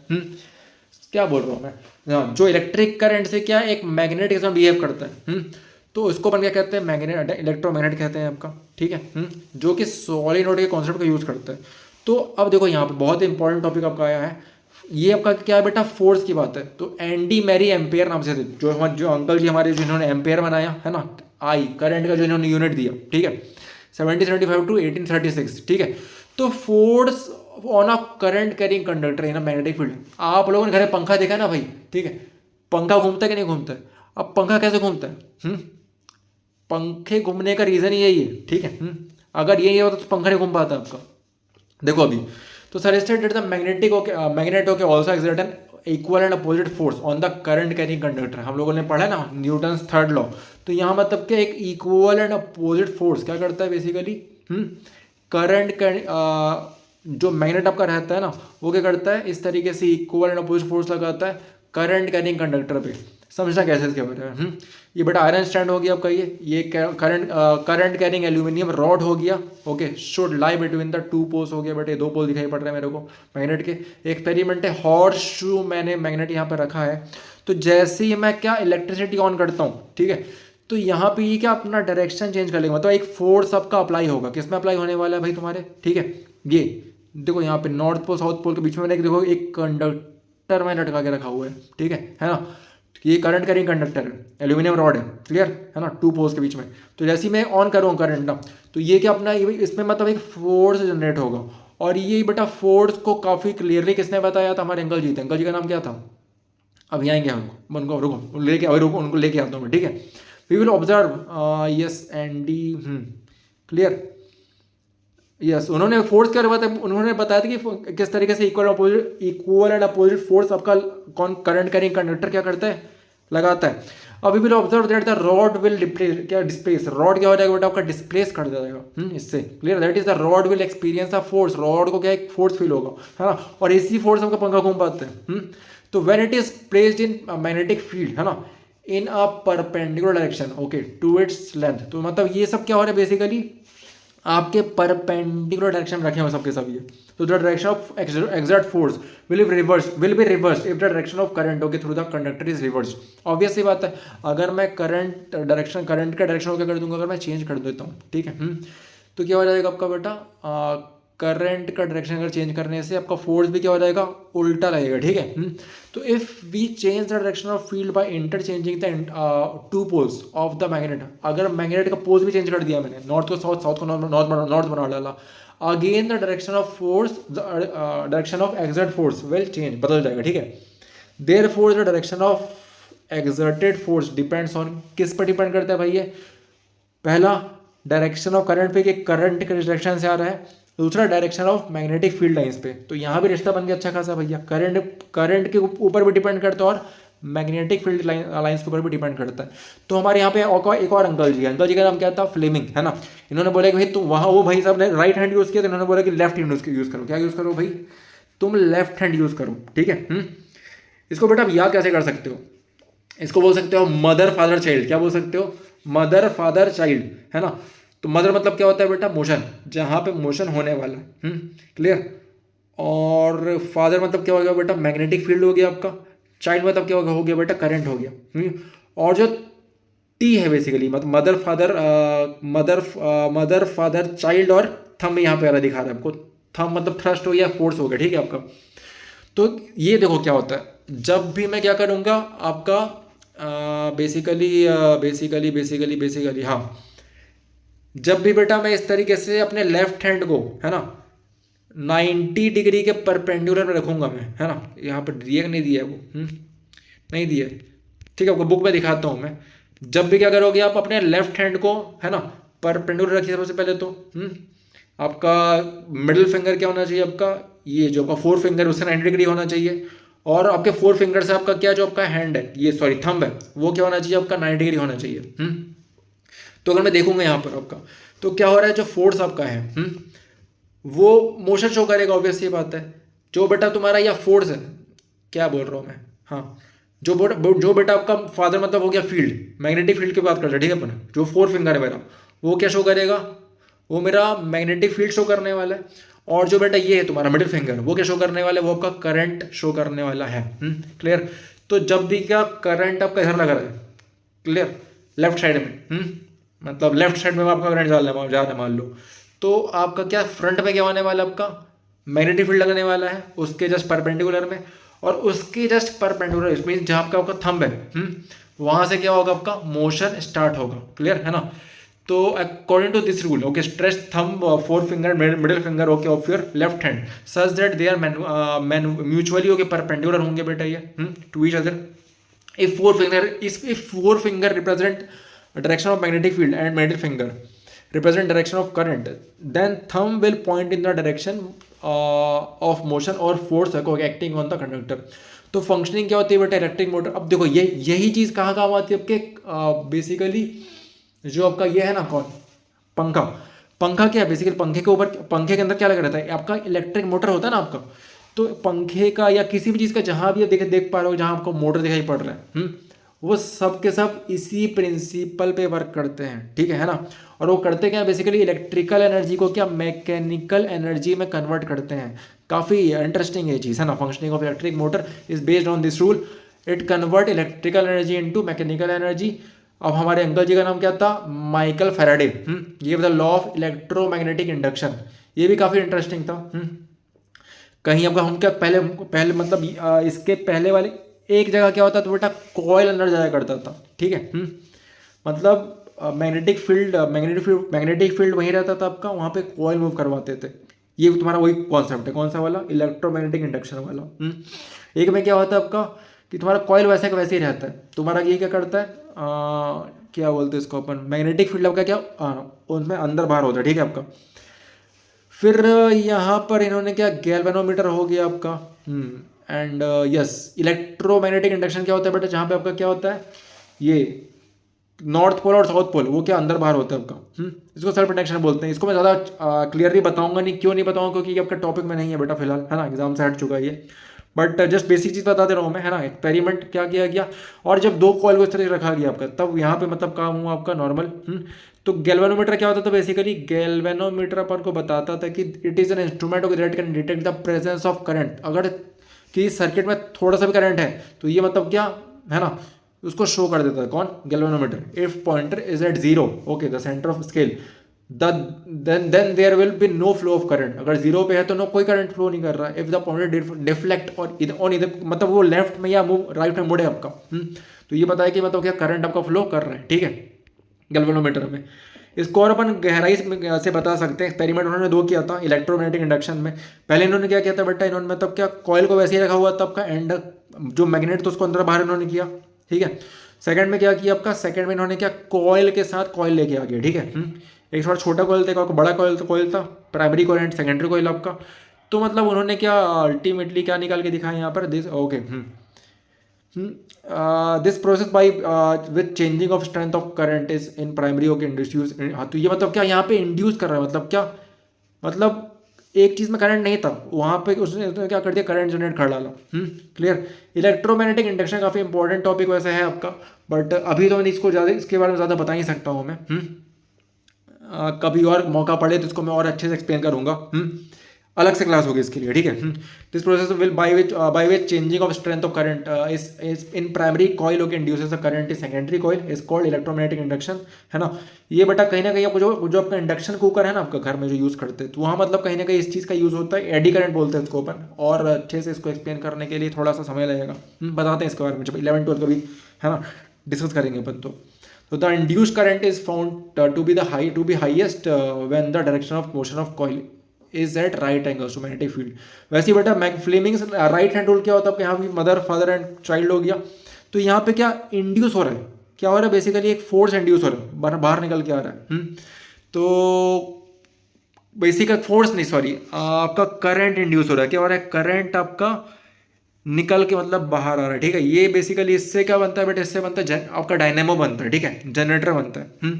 क्या बोल रहा हूँ मैं, जो इलेक्ट्रिक करंट से क्या एक मैग्नेट के साथ बिहेव करता है। तो तो इसको अपन क्या कहते हैं, मैग्नेट, इलेक्ट्रोमैग्नेट कहते हैं आपका, ठीक है। जो कि सोलिनॉइड के कॉन्सेप्ट का यूज़ करता है। तो अब देखो यहाँ पे बहुत इंपॉर्टेंट टॉपिक आपका आया है, ये आपका क्या है बेटा, फोर्स की बात है। तो एंडी मैरी एम्पेयर नाम से थे, जो अंकल जी हमारे, जिन्होंने एम्पेयर बनाया है ना, आई करंट का जो इन्होंने यूनिट दिया, ठीक है, 1775 टू 1836, ठीक है। तो force on a current carrying conductor in a magnetic field. आप लोगों ने घर में पंखा देखा ना भाई, ठीक है, पंखा घूमता है कि नहीं घूमता है? अब पंखा कैसे घूमता है? पंखे घूमने का रीज़न यही है, ठीक है। अगर यही होता तो पंखा नहीं घूम पाता आपका। देखो अभी तो suggested that the magnet okay also exert an equal and opposite force on the current carrying conductor. हम लोगों ने पढ़ा है ना न्यूटन्स थर्ड लॉ। तो यहाँ मतलब क्या, एक इक्वल एंड अपोजिट फोर्स क्या करता है बेसिकली, करंट जो मैग्नेट आपका रहता है ना, वो क्या करता है, इस तरीके से इक्वल एंड अपोजिट फोर्स लगाता है करंट कैरिंग कंडक्टर पे। समझना कैसे इसके बारे में। ये बेटा आयरन स्टैंड हो गया आपका, ये करंट कैरिंग एल्यूमिनियम रॉड हो गया, okay, should lie between the two poles हो गया बेटे, दो पोल दिखाई पड़ रहे हैं मेरे को मैग्नेट के। एक्सपेरिमेंट है हॉर्स शू, मैंने मैग्नेट यहाँ पर रखा है। तो जैसे ही मैं क्या इलेक्ट्रिसिटी ऑन करता हूँ, ठीक है, तो यहाँ पे ये क्या अपना डायरेक्शन चेंज कर लेगा, मतलब एक फोर्स आपका अप्लाई होगा। किस में अप्लाई होने वाला है भाई तुम्हारे, ठीक है, ये देखो यहाँ पे नॉर्थ पोल साउथ पोल के बीच में मैंने देखो एक कंडक्टर में लटका के रखा हुआ है, ठीक है ना। ये करंट कैरिंग कंडक्टर है, एल्यूमिनियम रॉड है, क्लियर है ना, टू पोल्स के बीच में। तो जैसे ही मैं ऑन करूँ करंट ना, तो ये क्या अपना इसमें मतलब एक फोर्स जनरेट होगा। और ये बेटा फोर्स को काफ़ी क्लियरली किसने बताया था, हमारे अंकल जी थे। अंकल जी का नाम क्या था, अभी आएंगे हम उनको, रुको लेके उनको लेके आता हूँ मैं, ठीक है। We will observe yes and D, clear, yes. उन्होंने फोर्स क्या बताया, उन्होंने बताया था कि किस तरीके से इक्वल एंड अपोजिट फोर्स आपका कौन करंट कैरिंग कंडक्टर क्या करता है, लगाता है। अब we will observe that the rod will displace, rod क्या हो जाएगा बेटा आपका, डिस्प्लेस कर देगा इससे, clear. That is the rod will experience a force, rod को क्या एक फोर्स फील होगा, है ना। और इसी फोर्स आपका पंखा घूम पाते हैं। तो when it is placed in magnetic field, है ना, in a perpendicular direction, okay, to its length. तो मतलब ये सब क्या हो रहा है बेसिकली, आपके परपेंडिकुलर डायरेक्शन में रखे हुए सबके सब ये। तो the direction of exert force will be reverse if the direction of current okay through the conductor is reverse. Obvious सी बात है, अगर मैं करंट का डायरेक्शन को क्या कर दूंगा, अगर मैं चेंज कर देता हूँ, ठीक है, तो क्या हो जाएगा आपका बेटा, करंट का डायरेक्शन अगर चेंज करने से आपका फोर्स भी क्या हो जाएगा, उल्टा लगेगा, ठीक है। तो if we change the direction of field by interchanging the two poles of the magnet, अगर मैग्नेट का पोल्स भी चेंज कर दिया मैंने, नॉर्थ को साउथ, साउथ को नॉर्थ बना डाला, again the direction of force, direction of exert force will change, बदल जाएगा, ठीक है। Therefore the direction of exerted force depends on, किस पर डिपेंड करता है भाई ये, पहला डायरेक्शन ऑफ करंट पे कि करंट किस डायरेक्शन से आ रहा है, दूसरा direction of magnetic field lines पे। तो यहाँ भी रिश्ता बन गया अच्छा खासा भैया, करंट के ऊपर भी डिपेंड करता है और मैग्नेटिक फील्ड लाइंस के ऊपर भी डिपेंड करता है। तो हमारे यहाँ पे एक और अंकल जी का नाम क्या था, फ्लेमिंग, है ना। इन्होंने बोला कि भाई तुम वहाँ, वो भाई साहब ने राइट हैंड यूज़ किया, तो इन्होंने बोला कि लेफ्ट हैंड यूज़ करो। क्या यूज़ करो भाई, तुम लेफ्ट हैंड यूज़ करो, ठीक है। इसको बेटा आप याद कैसे कर सकते हो, इसको बोल सकते हो मदर फादर चाइल्ड। क्या बोल सकते हो, मदर फादर चाइल्ड, है ना। तो मदर मतलब क्या होता है बेटा, मोशन, जहाँ पे मोशन होने वाला है, क्लियर। और फादर मतलब क्या हो गया बेटा, मैग्नेटिक फील्ड हो गया आपका। चाइल्ड मतलब क्या हो गया बेटा, करंट हो गया। और जो टी है बेसिकली, मतलब मदर फादर चाइल्ड, और थंब यहाँ पे आ रहा दिखा रहा है आपको, थंब मतलब थ्रस्ट हो गया, फोर्स हो गया, ठीक है आपका। तो ये देखो क्या होता है, जब भी मैं क्या करूँगा आपका बेसिकली हाँ, जब भी बेटा मैं इस तरीके से अपने लेफ्ट हैंड को, है ना, 90 डिग्री के परपेंडिकुलर में रखूंगा मैं, है ना। यहाँ पर दिया नहीं दिया है वो, नहीं दिया है, ठीक है, आपको बुक में दिखाता हूँ मैं। जब भी क्या करोगे आप अपने लेफ्ट हैंड को, है ना, परपेंडिकुलर रखिए सबसे पहले तो। आपका मिडिल फिंगर क्या होना चाहिए आपका, ये जो आपका फोर फिंगर उससे 90 डिग्री होना चाहिए। और आपके फोर फिंगर से आपका क्या, जो आपका हैंड है, ये सॉरी थंब है, वो क्या होना चाहिए आपका 90 डिग्री होना चाहिए। तो अगर मैं देखूंगा यहाँ पर आपका, तो क्या हो रहा है, जो फोर्स आपका है, वो मोशन शो करेगा, ऑब्वियस ये बात है। जो बेटा तुम्हारा यह फोर्स है, क्या बोल रहा हूँ मैं, हाँ, जो बेटा आपका फादर मतलब हो गया फील्ड, मैग्नेटिक फील्ड की बात करते हैं, ठीक है अपन, जो फोर फिंगर है मेरा, वो क्या शो करेगा, वो मेरा मैग्नेटिक फील्ड शो करने वाला है। और जो बेटा ये है तुम्हारा मिडिल फिंगर, वो क्या शो करने वाला है, वो आपका करंट शो करने वाला है। क्लियर। तो जब भी क्या करंट आपका इधर लग रहा है, क्लियर, लेफ्ट साइड में, मतलब लेफ्ट साइड में आपका करंट जा रहा है मान लो, तो आपका क्या फ्रंट में क्या होने वाला है, आपका मैग्नेटिक फील्ड लगने वाला है उसके जस्ट परपेंडिकुलर में, और उसके जस्ट परपेंडिकुलर इसमें जहाँ आपका आपका थंब है, वहाँ से क्या होगा, आपका मोशन स्टार्ट होगा। क्लियर है ना? तो according to this rule, okay, stretch thumb four finger middle finger okay of your left hand such that they are mutually okay perpendicular होंगे बेटा ये to each other. If four finger represent direction of magnetic field and middle finger represent direction of current, then thumb will point in the direction of motion or force acting on the conductor. तो functioning क्या होती है बेटा electric motor? अब देखो यही चीज़ कहाँ काम आती है आपके, बेसिकली जो आपका ये है ना कौन, पंखा। पंखा क्या है बेसिकली, पंखे के ऊपर, पंखे के अंदर क्या लगा रहता है आपका इलेक्ट्रिक मोटर होता है ना आपका। तो पंखे का या किसी भी चीज़ का जहाँ भी देख पा रहे हो जहाँ आपको मोटर दिखाई पड़ रहा है, वो सब के सब इसी प्रिंसिपल पे वर्क करते हैं। ठीक है ना? और वो करते क्या है बेसिकली, इलेक्ट्रिकल एनर्जी को क्या मैकेनिकल एनर्जी में कन्वर्ट करते हैं। काफ़ी इंटरेस्टिंग ये चीज़ है ना। Functioning of electric motor is based on this rule, it convert electrical energy into mechanical energy. अब हमारे अंकल जी का नाम क्या था, माइकल फैराडे। ये the law of electromagnetic induction, ये भी काफ़ी इंटरेस्टिंग था। कहीं आपका हम क्या पहले पहले मतलब इसके पहले वाले एक जगह क्या होता था बेटा, कॉयल अंदर जाया करता था। ठीक है, मतलब मैग्नेटिक फील्ड वहीं रहता था आपका, वहाँ पे कॉयल मूव करवाते थे। ये तुम्हारा वही कॉन्सेप्ट है, कौन सा वाला, इलेक्ट्रोमैग्नेटिक इंडक्शन वाला। एक में क्या होता है आपका कि तुम्हारा कॉयल वैसे का वैसे ही रहता है, तुम्हारा ये क्या करता है, क्या बोलते हैं इसको अपन, मैग्नेटिक फील्ड आपका क्या उसमें अंदर बाहर होता है। ठीक है आपका, फिर यहाँ पर इन्होंने क्या, गैल्वेनोमीटर हो गया आपका। एंड यस, इलेक्ट्रोमैग्नेटिक इंडक्शन क्या होता है बेटा, जहाँ पे आपका क्या होता है, ये नॉर्थ पोल और साउथ पोल वो क्या अंदर बाहर होता है आपका। इसको सेल्फ इंडक्शन बोलते हैं। इसको मैं ज़्यादा क्लियरली बताऊंगा नहीं, क्यों नहीं बताऊंगा, क्योंकि ये आपका टॉपिक में नहीं है बेटा फिलहाल, है ना, एग्जाम से हट चुका है ये। बट जस्ट बेसिक चीज़ बता दे रहा हूँ मैं, है ना। एक्सपेरिमेंट क्या किया गया, और जब दो कॉइल को इस तरह से रखा गया आपका, तब यहाँ पे मतलब काम हुआ आपका नॉर्मल। तो गैल्वेनोमीटर क्या होता था बेसिकली, गैल्वेनोमीटर अपन को बताता था कि it is an instrument that can detect the presence of current. अगर कि सर्किट में थोड़ा सा भी करंट है तो ये मतलब क्या है ना, उसको शो कर देता है कौन, galvanometer. If pointer is at zero, okay, the centre of scale, then there will be no flow of current. अगर जीरो पे है तो नो कोई करंट फ्लो नहीं कर रहा है। इफ द पॉइंटर डिफ्लेक्ट और ऑन इधर, मतलब वो लेफ्ट में या मूव राइट में मुड़े आपका, तो ये बताया कि मतलब क्या करंट आपका फ्लो कर रहा है। ठीक है, गैल्वेनोमीटर में। इसको और अपन गहराई से बता सकते हैं। एक्सपेरिमेंट उन्होंने दो किया था इलेक्ट्रोमैग्नेटिक इंडक्शन में। पहले इन्होंने क्या किया था बेटा, इन्होंने मतलब क्या कॉयल को वैसे ही रखा हुआ था आपका, एंड जो मैग्नेट था उसको अंदर बाहर इन्होंने किया। ठीक है, सेकंड में क्या किया आपका, सेकंड में इन्होंने क्या कॉयल के साथ कॉयल लेके आ गया। ठीक है, एक थोड़ा छोटा कॉयल था, एक बड़ा कॉयल था, primary coil and secondary coil आपका। तो मतलब उन्होंने क्या अल्टीमेटली क्या निकाल के दिखाया यहाँ पर, this okay, this process by with changing of strength of current is in primary okay induce. हाँ, तो ये मतलब क्या यहाँ पे इंड्यूस कर रहा है, मतलब क्या, मतलब एक चीज़ में करंट नहीं था, वहाँ पे उसने क्या कर दिया, करंट जनरेट कर डाला। क्लियर। इलेक्ट्रोमैग्नेटिक इंडक्शन काफ़ी इंपॉर्टेंट टॉपिक वैसे है आपका, बट अभी तो मैं इसको ज़्यादा, इसके बारे में ज़्यादा बता ही सकता हूँ मैं। कभी और मौका पड़े तो इसको मैं और अच्छे से एक्सप्लेन करूँगा। अलग से क्लास होगी इसके लिए। ठीक है, this process will by which changing of strength of current is in primary coil okay induces a current is secondary coil is called electromagnetic induction, है ना। ये बेटा कहीं ना कहीं आपको जो आपका इंडक्शन कुकर है ना आपका घर में जो यूज़ करते हैं, तो वहाँ मतलब कहीं ना कहीं इस चीज़ का यूज़ होता है, एडी करंट बोलते हैं इसको अपन। और अच्छे से इसको एक्सप्लेन करने के लिए थोड़ा सा समय लगेगा, बताते हैं इसके बारे में जब 11-12 कभी, है ना, डिस्कस करेंगे अपन। तो the induced current is found to be highest when the direction of motion of coil is at right angles to magnetic field. वैसे ही बेटा फ्लेमिंग्स राइट हैंड रूल क्या होता है आपके, यहाँ भी मदर फादर एंड चाइल्ड हो गया। तो यहाँ पे क्या इंड्यूस हो रहा है, क्या हो रहा है बेसिकली, एक फोर्स इंड्यूस हो रहा है, बाहर निकल के आ रहा है। तो बेसिक फोर्स नहीं, सॉरी, आपका करंट इंड्यूस हो रहा है। क्या हो रहा है, करंट आपका निकल के मतलब बाहर आ रहा है। ठीक है, ये बेसिकली इससे क्या बनता है बेटा, इससे बनता है आपका डायनेमो बनता है। ठीक है, जनरेटर बनता है।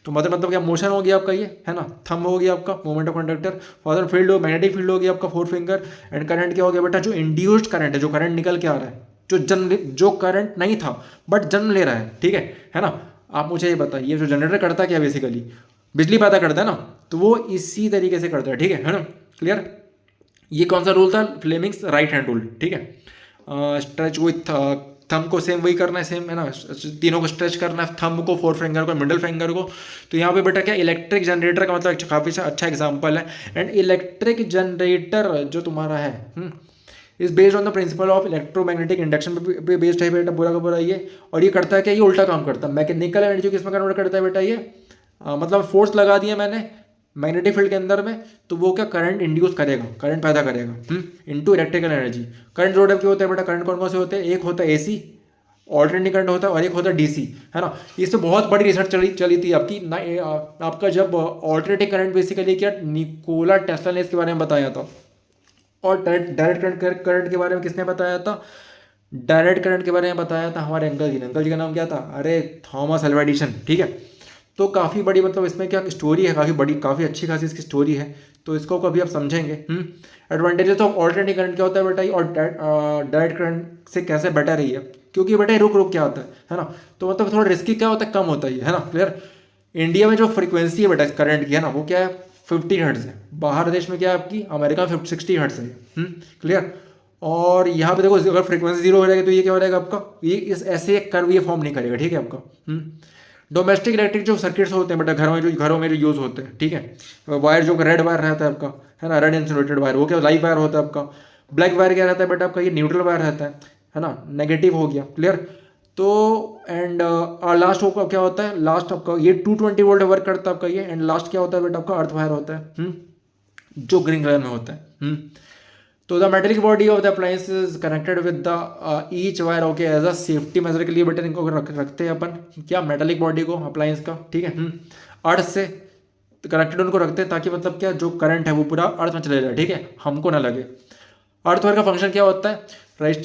तो मतलब क्या मोशन हो गया आपका ये, है ना, थंब हो गया आपका moment of conductor, father field हो, मैग्नेटिक फील्ड हो गया आपका फोर फिंगर, एंड करंट क्या हो गया बेटा, जो इंड्यूस्ड करंट है, जो करंट निकल के आ रहा है, जो करंट नहीं था बट जन्म ले रहा है। ठीक है ना। आप मुझे ये बताइए, जो जनरेटर करता क्या बेसिकली, बिजली पैदा करता है ना, तो वो इसी तरीके से करता है। ठीक है ना, क्लियर। ये कौन सा रूल था, फ्लेमिंग्स राइट हैंड रूल। ठीक है, स्ट्रेच विथ थंब को सेम वही करना है, सेम है ना, तीनों को स्ट्रेच करना है, थंब को, फोर फिंगर को, मिडिल फिंगर को। तो यहाँ पे बेटा क्या इलेक्ट्रिक जनरेटर का मतलब काफ़ी अच्छा एग्जाम्पल है। एंड इलेक्ट्रिक जनरेटर जो तुम्हारा है इस based on the principle of electromagnetic induction पे बेस्ड है बेटा, पूरा का पूरा ये। और ये करता है क्या, ये उल्टा काम करता है, मैकेनिकल एनर्जी को किसमें कन्वर्ट करता है बेटा ये, मतलब फोर्स लगा दिया मैंने मैग्नेटिक फील्ड के अंदर में, तो वो क्या करंट इंड्यूस करेगा, करंट पैदा करेगा इनटू इलेक्ट्रिकल एनर्जी। करंट दो टाइप के होते हैं बेटा, करंट कौन कौन से होते हैं, एक होता है एसी ऑल्टरनेटिंग करंट होता है, और एक होता है डीसी, है ना। इससे बहुत बड़ी रिसर्च चली थी आपकी ना, आपका जब ऑल्टरनेटिंग करंट बेसिकली क्या निकोला टेस्ला ने इसके बारे में बताया था। और डायरेक्ट करंट के बारे में किसने बताया था, डायरेक्ट करंट के बारे में बताया था हमारे अंकल जी ने। अंकल जी का नाम क्या था, अरे थॉमस अल्वा एडिसन, ठीक है। तो काफ़ी बड़ी मतलब इसमें क्या स्टोरी है, काफ़ी बड़ी, काफ़ी अच्छी खासी इसकी स्टोरी है। तो इसको कभी आप समझेंगे। एडवांटेजेस ऑफ ऑल्टरनेटिव करंट क्या होता है बेटा, और डायरेक्ट करंट से कैसे बेटर है, क्योंकि बेटा रुक रुक क्या होता है ना। तो मतलब थोड़ा रिस्की क्या होता है, कम होता है ना, क्लियर। इंडिया में जो फ्रीक्वेंसी है बेटा इस करंट की है ना, वो क्या है 50 हर्ट्ज है। बाहर देश में क्या है आपकी, अमेरिका में 60 हर्ट्ज है, क्लियर। और यहाँ पे देखो अगर फ्रीक्वेंसी जीरो हो जाएगी तो ये क्या हो जाएगा आपका, ये इस ऐसे एक कर्व ये फॉर्म नहीं करेगा, ठीक है आपका। डोमेस्टिक इलेक्ट्रिक जो सर्किट्स होते हैं बेटा घरों में जो यूज़ होते हैं, ठीक है। वायर जो रेड वायर रहता है आपका, है ना, रेड इंसुलेटेड वायर, वो क्या लाइव वायर होता है आपका। ब्लैक वायर क्या रहता है बेटा आपका, ये न्यूट्रल वायर रहता है ना, नेगेटिव हो गया, क्लियर। तो एंड लास्ट क्या होता है, लास्ट आपका ये 220 वोल्ट वर्क करता है आपका ये। एंड लास्ट क्या होता है बेटा आपका अर्थ वायर होता है, जो ग्रीन कलर में होता है। तो the metallic body of the appliance is connected with the each wire, okay, as a safety measure के लिए बेटा इनको रखते हैं अपन क्या, मेटेलिक बॉडी को अप्लायंस का, ठीक है। अर्थ से कनेक्टेड उनको रखते हैं ताकि मतलब क्या जो करंट है वो पूरा अर्थ में चले जाए, ठीक है, हमको ना लगे। अर्थ वायर का फंक्शन क्या होता है,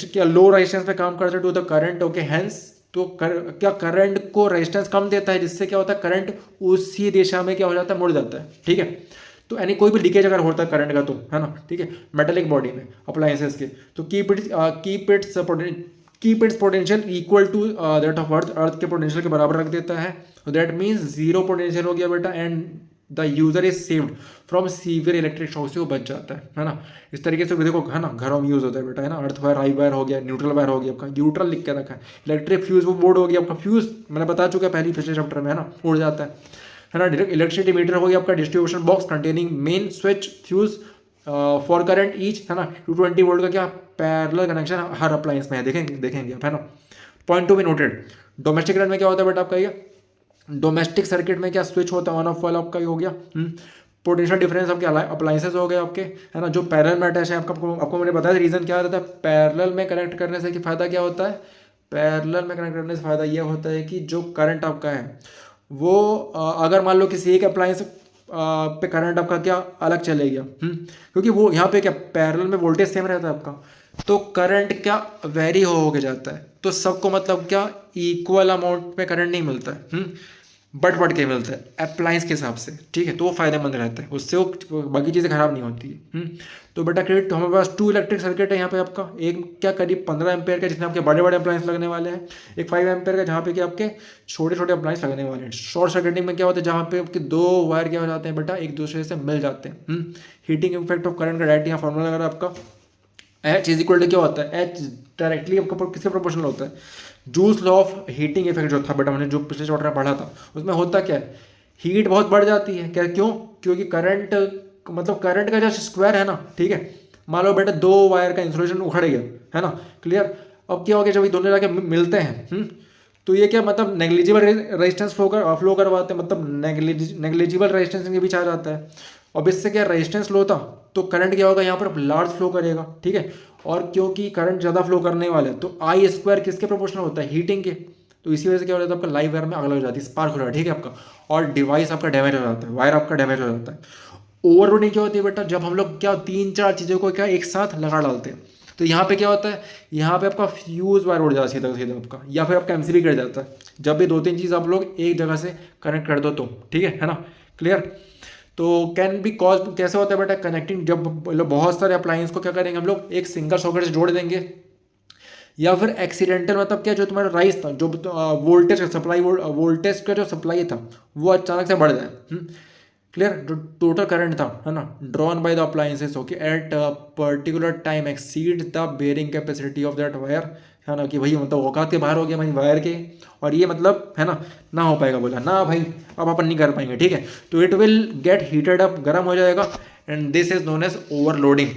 क्या लो रेजिस्टेंस पे काम करते to the current, okay, hence तो क्या करंट को रेजिस्टेंस कम देता है, जिससे क्या होता है करंट उसी दिशा में क्या हो जाता है, मुड़ जाता है, ठीक है। तो यानी कोई भी लीकेज अगर होता है करंट का, तो है ना, ठीक है, मेटेलिक बॉडी में अप्लायंसेस के, तो keep its potential equal to that of earth के पोटेंशियल के बराबर रख देता है। दैट मीन्स जीरो पोटेंशियल हो गया बेटा, and the user is saved from severe electric shock से वो बच जाता है ना। इस तरीके से देखो है ना, घरों में यूज होता है बेटा, है ना। अर्थ वायर, आई वायर हो गया, न्यूट्रल वायर हो गया आपका, न्यूट्रल लिख के रखा है। इलेक्ट्रिक फ्यूज वो बोर्ड हो गया आपका, फ्यूज मैंने बता चुका है पहली पिछले चैप्टर में, है ना, उड़ जाता है ना। इलेक्ट्रिसिटी मीटर हो गया आपका, distribution box containing main switch fuse for current each, है ना। 220 वोल्ट का क्या पैरेलल कनेक्शन हर अप्लायंस में है, देखेंगे आप, है ना। Point to be noted. Domestic current में क्या होता है बेटा आपका, ये डोमेस्टिक सर्किट में क्या स्विच होता है, ऑन ऑफ वाला आपका ये हो गया। पोटेंशियल डिफरेंस आपके अप्लायंसेस हो गए आपके, है ना, जो पैरेलल में अटैच है। आपको मैंने बताया रीजन क्या रहता है पैरेलल में कनेक्ट करने से, कि फायदा क्या होता है, पैरेलल में कनेक्ट करने से फायदा ये होता है कि जो करंट आपका है वो अगर मान लो किसी एक अप्लायंस पे करंट आपका क्या अलग चले गया, क्योंकि वो यहाँ पे क्या पैरेलल में वोल्टेज सेम रहता है आपका, तो करंट क्या वेरी हो के जाता है। तो सबको मतलब क्या इक्वल अमाउंट में करंट नहीं मिलता है, बढ़ के मिलता है अप्लायंस के हिसाब से, ठीक है। तो वो फायदेमंद रहता है, उससे वो बाकी चीज़ें खराब नहीं होती है। तो बेटा क्रेडिट, तो हमारे पास 2 इलेक्ट्रिक सर्किट है यहाँ पे आपका, एक क्या करीब 15 एम्पेयर का जिसमें आपके बड़े बड़े अप्लायंस लगने वाले हैं, एक 5 एम्पेयर का जहाँ पे कि आपके छोटे छोटे अप्लायंस लगने वाले हैं। शॉर्ट सर्किटिंग में क्या होता है, जहाँ पे आपके दो वायर क्या हो जाते हैं बेटा, एक दूसरे से मिल जाते हैं। हीटिंग इफेक्ट ऑफ करंट का डायरेक्ट यहाँ फॉर्मूला अगर आपका एच इज इक्वल टू क्या होता है, एच डायरेक्टली आपका किसके प्रोपोर्शनल होता है, joules law of heating effect जो था बेटा मैंने जो पिछले चैप्टर में पढ़ा था, उसमें होता क्या है, हीट बहुत बढ़ जाती है क्या, क्यों, क्योंकि करंट मतलब करंट का जो स्क्वायर है ना, ठीक है, मान लो बेटा दो वायर का इंसुलेशन उखड़ गया, है ना, क्लियर। अब क्या हो गया, जब ये दोनों जाके मिलते हैं, तो ये क्या मतलब नेग्लिजिबल रेजिस्टेंस फ्लो करवाते हैं, मतलब नेग्लिजिबल रेजिस्टेंस इनके बीच आ जाता है। अब इससे क्या रेजिस्टेंस लो था, तो करंट क्या होगा यहाँ पर लार्ज फ्लो करेगा, ठीक है। और क्योंकि करंट ज़्यादा फ्लो करने वाला है, तो आई स्क्वायर किसके प्रोपोर्शनल होता है, हीटिंग के। तो इसी वजह से क्या हो जाता है आपका लाइव वायर में आग लग जाती है, स्पार्क हो जाता है, ठीक है आपका, और डिवाइस आपका डैमेज हो जाता है, वायर आपका डैमेज हो जाता है। ओवरलोडिंग क्या होती है बेटा, जब हम लोग क्या 3-4 चीज़ों को क्या एक साथ लगा डालते हैं, तो यहाँ पे क्या होता है, यहाँ पे आपका फ्यूज वायर उड़ जाता है सीधा सीधा आपका, या फिर आपका एमसीबी गिर जाता है, जब भी 2-3 चीज़ आप लोग एक जगह से कनेक्ट कर दो तो, ठीक है ना, क्लियर। तो कैन बी कॉज कैसे होता है बेटा, कनेक्टिंग जब बहुत सारे अप्लायंस को क्या करेंगे हम लोग एक सिंगल सॉकेट से जोड़ देंगे, या फिर एक्सीडेंटल मतलब क्या जो तुम्हारा राइस था, जो वोल्टेज का सप्लाई, वोल्टेज का जो सप्लाई था वो अचानक से बढ़ जाए, क्लियर। जो टोटल करंट था, है ना, drawn by the appliances, okay, at particular time exceed the bearing capacity of that wire, है ना, कि भाई मतलब औकात के बाहर हो गया भाई वायर के, और ये मतलब है ना हो पाएगा। बोला ना भाई अब अपन नहीं कर पाएंगे, ठीक है। तो it will get heated up, गर्म हो जाएगा, and this is known as overloading.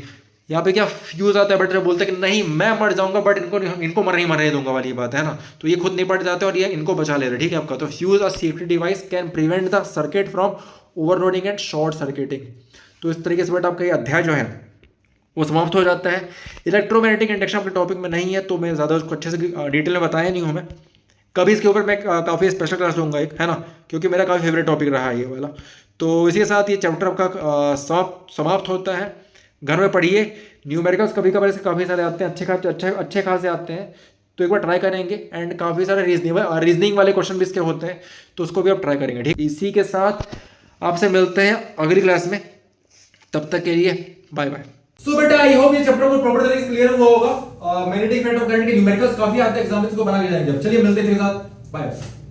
यहाँ पे क्या फ्यूज आता है, बट बोलते हैं कि नहीं मैं मर जाऊंगा बट इनको मरने दूंगा वाली बात है ना। तो ये खुद निपट जाते हैं और ये इनको बचा ले रहे, ठीक है आपका। तो फ्यूज और safety device can prevent the circuit from overloading and short circuiting. तो इस तरीके से बेटा आपका ये अध्याय जो है वो समाप्त हो जाता है। इलेक्ट्रोमैग्नेटिक इंडक्शन आपके टॉपिक में नहीं है, तो मैं ज़्यादा उसको अच्छे से डिटेल में बताया नहीं हूँ मैं। कभी इसके ऊपर मैं काफ़ी स्पेशल क्लास लूँगा एक, है ना, क्योंकि मेरा काफ़ी फेवरेट टॉपिक रहा है ये वाला। तो इसी के साथ ये चैप्टर आपका समाप्त होता है। घर में पढ़िए। न्यूमेरिकल्स कभी कभार ऐसे काफ़ी सारे आते हैं, अच्छे खासे आते हैं, तो एक बार ट्राई करेंगे। एंड काफ़ी सारे रीजनिंग वाले क्वेश्चन भी इसके होते हैं, तो उसको भी आप ट्राई करेंगे, ठीक। इसी के साथ आपसे मिलते हैं अगली क्लास में, तब तक के लिए बाय बाय। सो बेटा आई होप ये चैप्टर को प्रॉपर तरीके से क्लियर हुआ होगा। मैग्नेटिक फील्ड ऑफ करंट के न्यूमेरिकल्स काफी आते हैं एग्जाम में, इसको बना के जाएंगे। चलिए मिलते हैं फिर साथ, बाय।